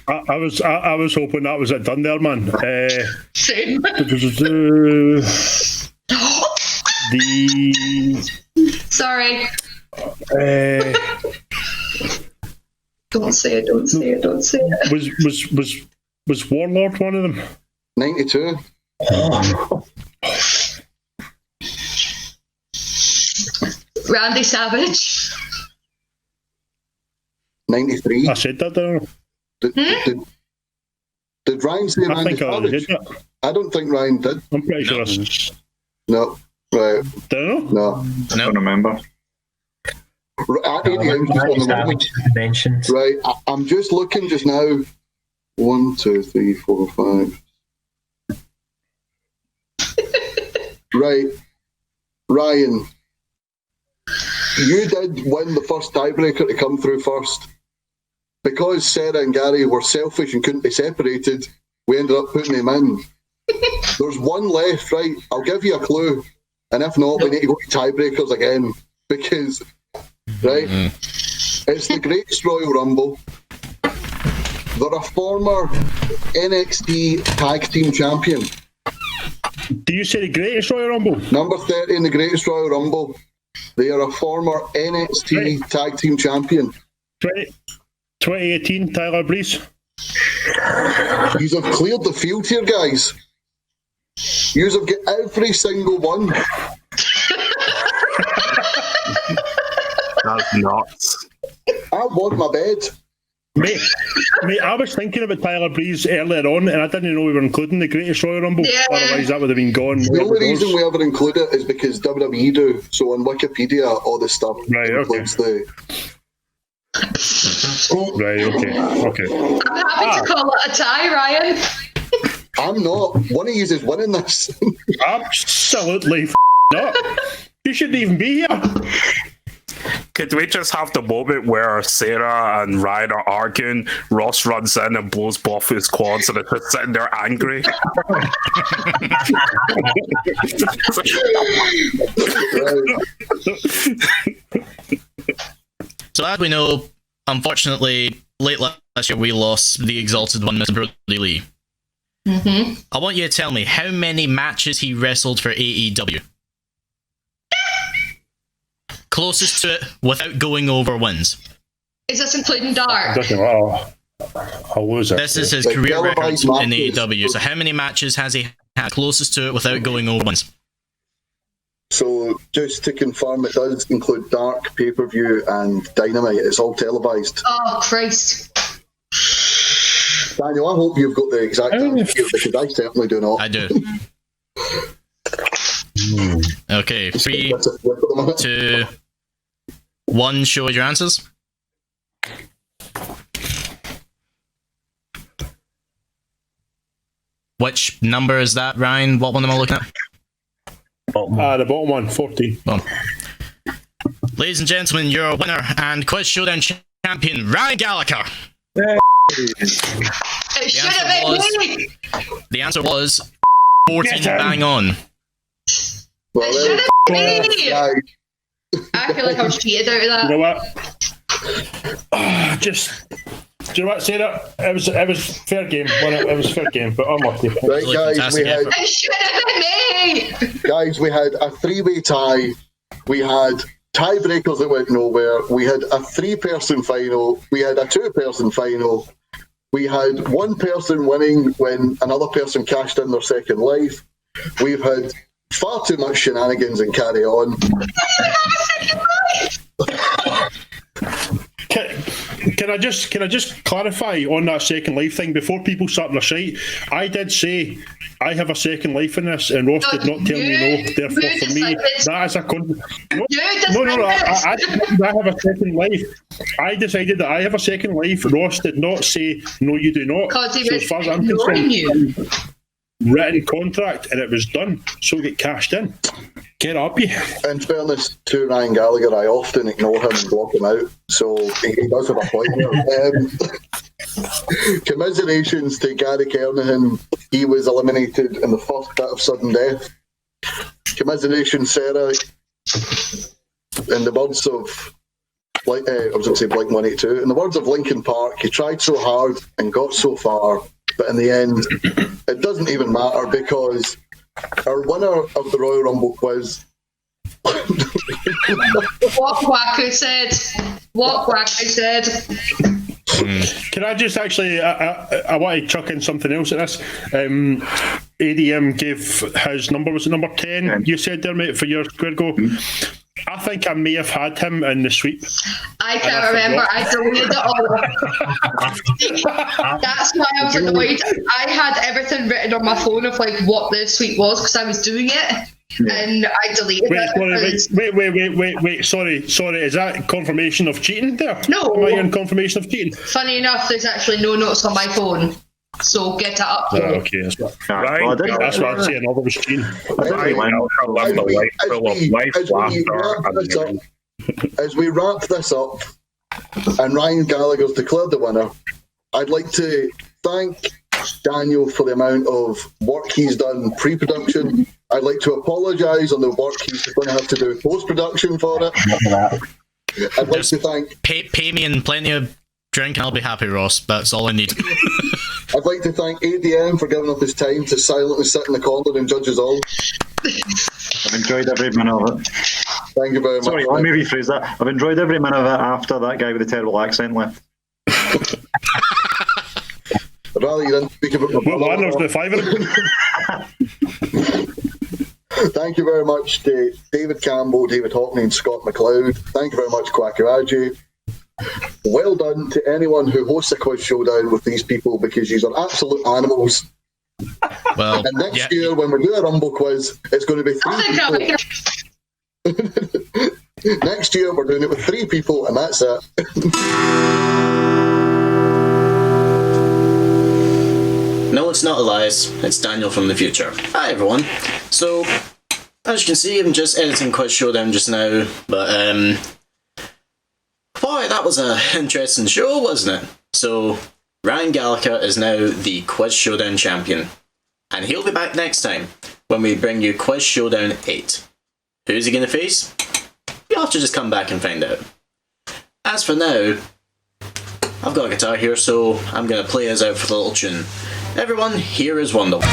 Speaker 6: I was hoping that was it done there, man.
Speaker 7: Same. Sorry. Don't say it.
Speaker 6: Was Warlord one of them?
Speaker 2: 92.
Speaker 7: Randy Savage.
Speaker 2: 93.
Speaker 6: I said that there.
Speaker 2: Did Ryan say
Speaker 6: I
Speaker 2: Randy
Speaker 6: think I did
Speaker 2: Savage?
Speaker 6: that.
Speaker 2: I don't think Ryan did.
Speaker 6: I'm pretty sure.
Speaker 2: No. Right.
Speaker 6: Did I know?
Speaker 2: No.
Speaker 5: I don't remember.
Speaker 8: Mentioned.
Speaker 2: Right. I'm just looking just now. 1, 2, 3, 4, 5. Right. Ryan, you did win the first tiebreaker to come through first. Because Sarah and Gary were selfish and couldn't be separated, we ended up putting them in. There's one left, right? I'll give you a clue. And if not, we need to go to tiebreakers again. Because, right? It's the Greatest Royal Rumble. They're a former NXT Tag Team Champion.
Speaker 6: Do you say the Greatest Royal Rumble?
Speaker 2: Number 30 in the Greatest Royal Rumble. They are a former NXT Tag Team Champion.
Speaker 6: 2018, Tyler Breeze.
Speaker 2: Yous have cleared the field here, guys. Yous have got every single one.
Speaker 3: That's nuts.
Speaker 2: I want my bed.
Speaker 6: Mate, I was thinking about Tyler Breeze earlier on, and I didn't know we were including the Greatest Royal Rumble.
Speaker 7: Yeah.
Speaker 6: Otherwise, that would have been gone.
Speaker 2: The only reason we ever include it is because WWE do. So on Wikipedia, all this stuff includes the.
Speaker 6: Right, okay.
Speaker 7: I'm happy to call it a tie, Ryan.
Speaker 2: I'm not. One of you is winning this.
Speaker 6: Absolutely not. You shouldn't even be here.
Speaker 3: Could we just have the moment where Sarah and Ryan are arguing, Ross runs in and blows both his quads and it's just sitting there angry?
Speaker 1: So as we know, unfortunately, late last year we lost the Exalted One, Mr. Brody Lee.
Speaker 7: Mm-hmm.
Speaker 1: I want you to tell me how many matches he wrestled for AEW. Closest to it without going over wins.
Speaker 7: Is this including dark?
Speaker 6: I'll lose it.
Speaker 1: This is his career record in AEW. So how many matches has he had closest to it without going over wins?
Speaker 2: So just to confirm, it does include Dark, pay-per-view and Dynamite. It's all televised.
Speaker 7: Oh, Christ.
Speaker 2: Daniel, I hope you've got the exact answer because I certainly do not.
Speaker 1: I do. Okay, 3, 2, 1, show us your answers. Which number is that, Ryan? What one am I looking at?
Speaker 6: The bottom one, 14.
Speaker 1: Ladies and gentlemen, your winner and Quiz Showdown champion, Ryan Gallagher.
Speaker 7: It should have been me.
Speaker 1: The answer was 14 bang on.
Speaker 2: Well,
Speaker 7: it should have been me.
Speaker 2: Right.
Speaker 7: I feel like I was cheated out of that.
Speaker 6: You know what? Do you know what, Sarah? It was fair game. It was fair game, but unlucky.
Speaker 2: Right, guys,
Speaker 7: It should have been me.
Speaker 2: Guys, we had a three-way tie. We had tiebreakers that went nowhere. We had a three-person final. We had a two-person final. We had one person winning when another person cashed in their second life. We've had far too much shenanigans and carry on.
Speaker 6: Can I just clarify on that second life thing before people start their shite? I did say I have a second life in this, and Ross did not tell me no. Therefore, for me, that is a I have a second life. I decided that I have a second life. Ross did not say no. You do not.
Speaker 7: Because he
Speaker 6: so
Speaker 7: was
Speaker 6: as far as I'm
Speaker 7: ignoring
Speaker 6: concerned,
Speaker 7: you.
Speaker 6: Written contract, and it was done. So get cashed in. Get up, you.
Speaker 2: In fairness to Ryan Gallagher, I often ignore him and block him out, so he does have a point there. Commiserations to Gary Kernahan. He was eliminated in the first bit of sudden death. Commiserations, Sarah. In the words of, I was going to say Blink-182, in the words of Linkin Park, you tried so hard and got so far, but in the end, it doesn't even matter because our winner of the Royal Rumble quiz.
Speaker 7: What Waku said.
Speaker 6: Can I just actually, I want to chuck in something else at this. ADM gave his number, was it number 10? You said there, mate, for your square go. I think I may have had him in the sweep.
Speaker 7: I can't remember. I deleted it all. That's why I was annoyed. I had everything written on my phone of like what the sweep was because I was doing it, and I deleted it.
Speaker 6: Wait. Sorry. Is that confirmation of cheating there?
Speaker 7: No.
Speaker 6: Am I in confirmation of cheating?
Speaker 7: Funny enough, there's actually no notes on my phone. So get it up.
Speaker 6: Okay, that's what I'm saying. Another machine.
Speaker 2: As we wrap this up, and Ryan Gallagher's declared the winner, I'd like to thank Daniel for the amount of work he's done pre-production. I'd like to apologise on the work he's going to have to do post-production for it. I'd like to thank...
Speaker 1: Pay me and plenty of drink and I'll be happy, Ross. That's all I need.
Speaker 2: I'd like to thank ADM for giving up his time to silently sit in the corner and judge us all.
Speaker 5: I've enjoyed every minute of it.
Speaker 2: Thank you very much.
Speaker 5: Sorry, let me rephrase that. I've enjoyed every minute of it after that guy with the terrible accent left.
Speaker 2: I'd rather you didn't speak about my brother.
Speaker 6: There's the five of them.
Speaker 2: Thank you very much to David Campbell, David Hockney and Scott McLeod. Thank you very much, Kwakaraji. Well done to anyone who hosts a quiz showdown with these people, because these are absolute animals.
Speaker 1: Well,
Speaker 2: and next year, when we do a Rumble quiz, it's going to be 3 people. Next year, we're doing it with 3 people, and that's it.
Speaker 1: No, it's not Elias. It's Daniel from the future. Hi, everyone. So, as you can see, I'm just editing Quiz Showdown just now, but, boy, that was an interesting show, wasn't it? So, Ryan Gallagher is now the Quiz Showdown champion, and he'll be back next time when we bring you Quiz Showdown 8. Who's he going to face? You'll have to just come back and find out. As for now, I've got a guitar here, so I'm going to play us out for the little tune. Everyone, here is Wonderwall.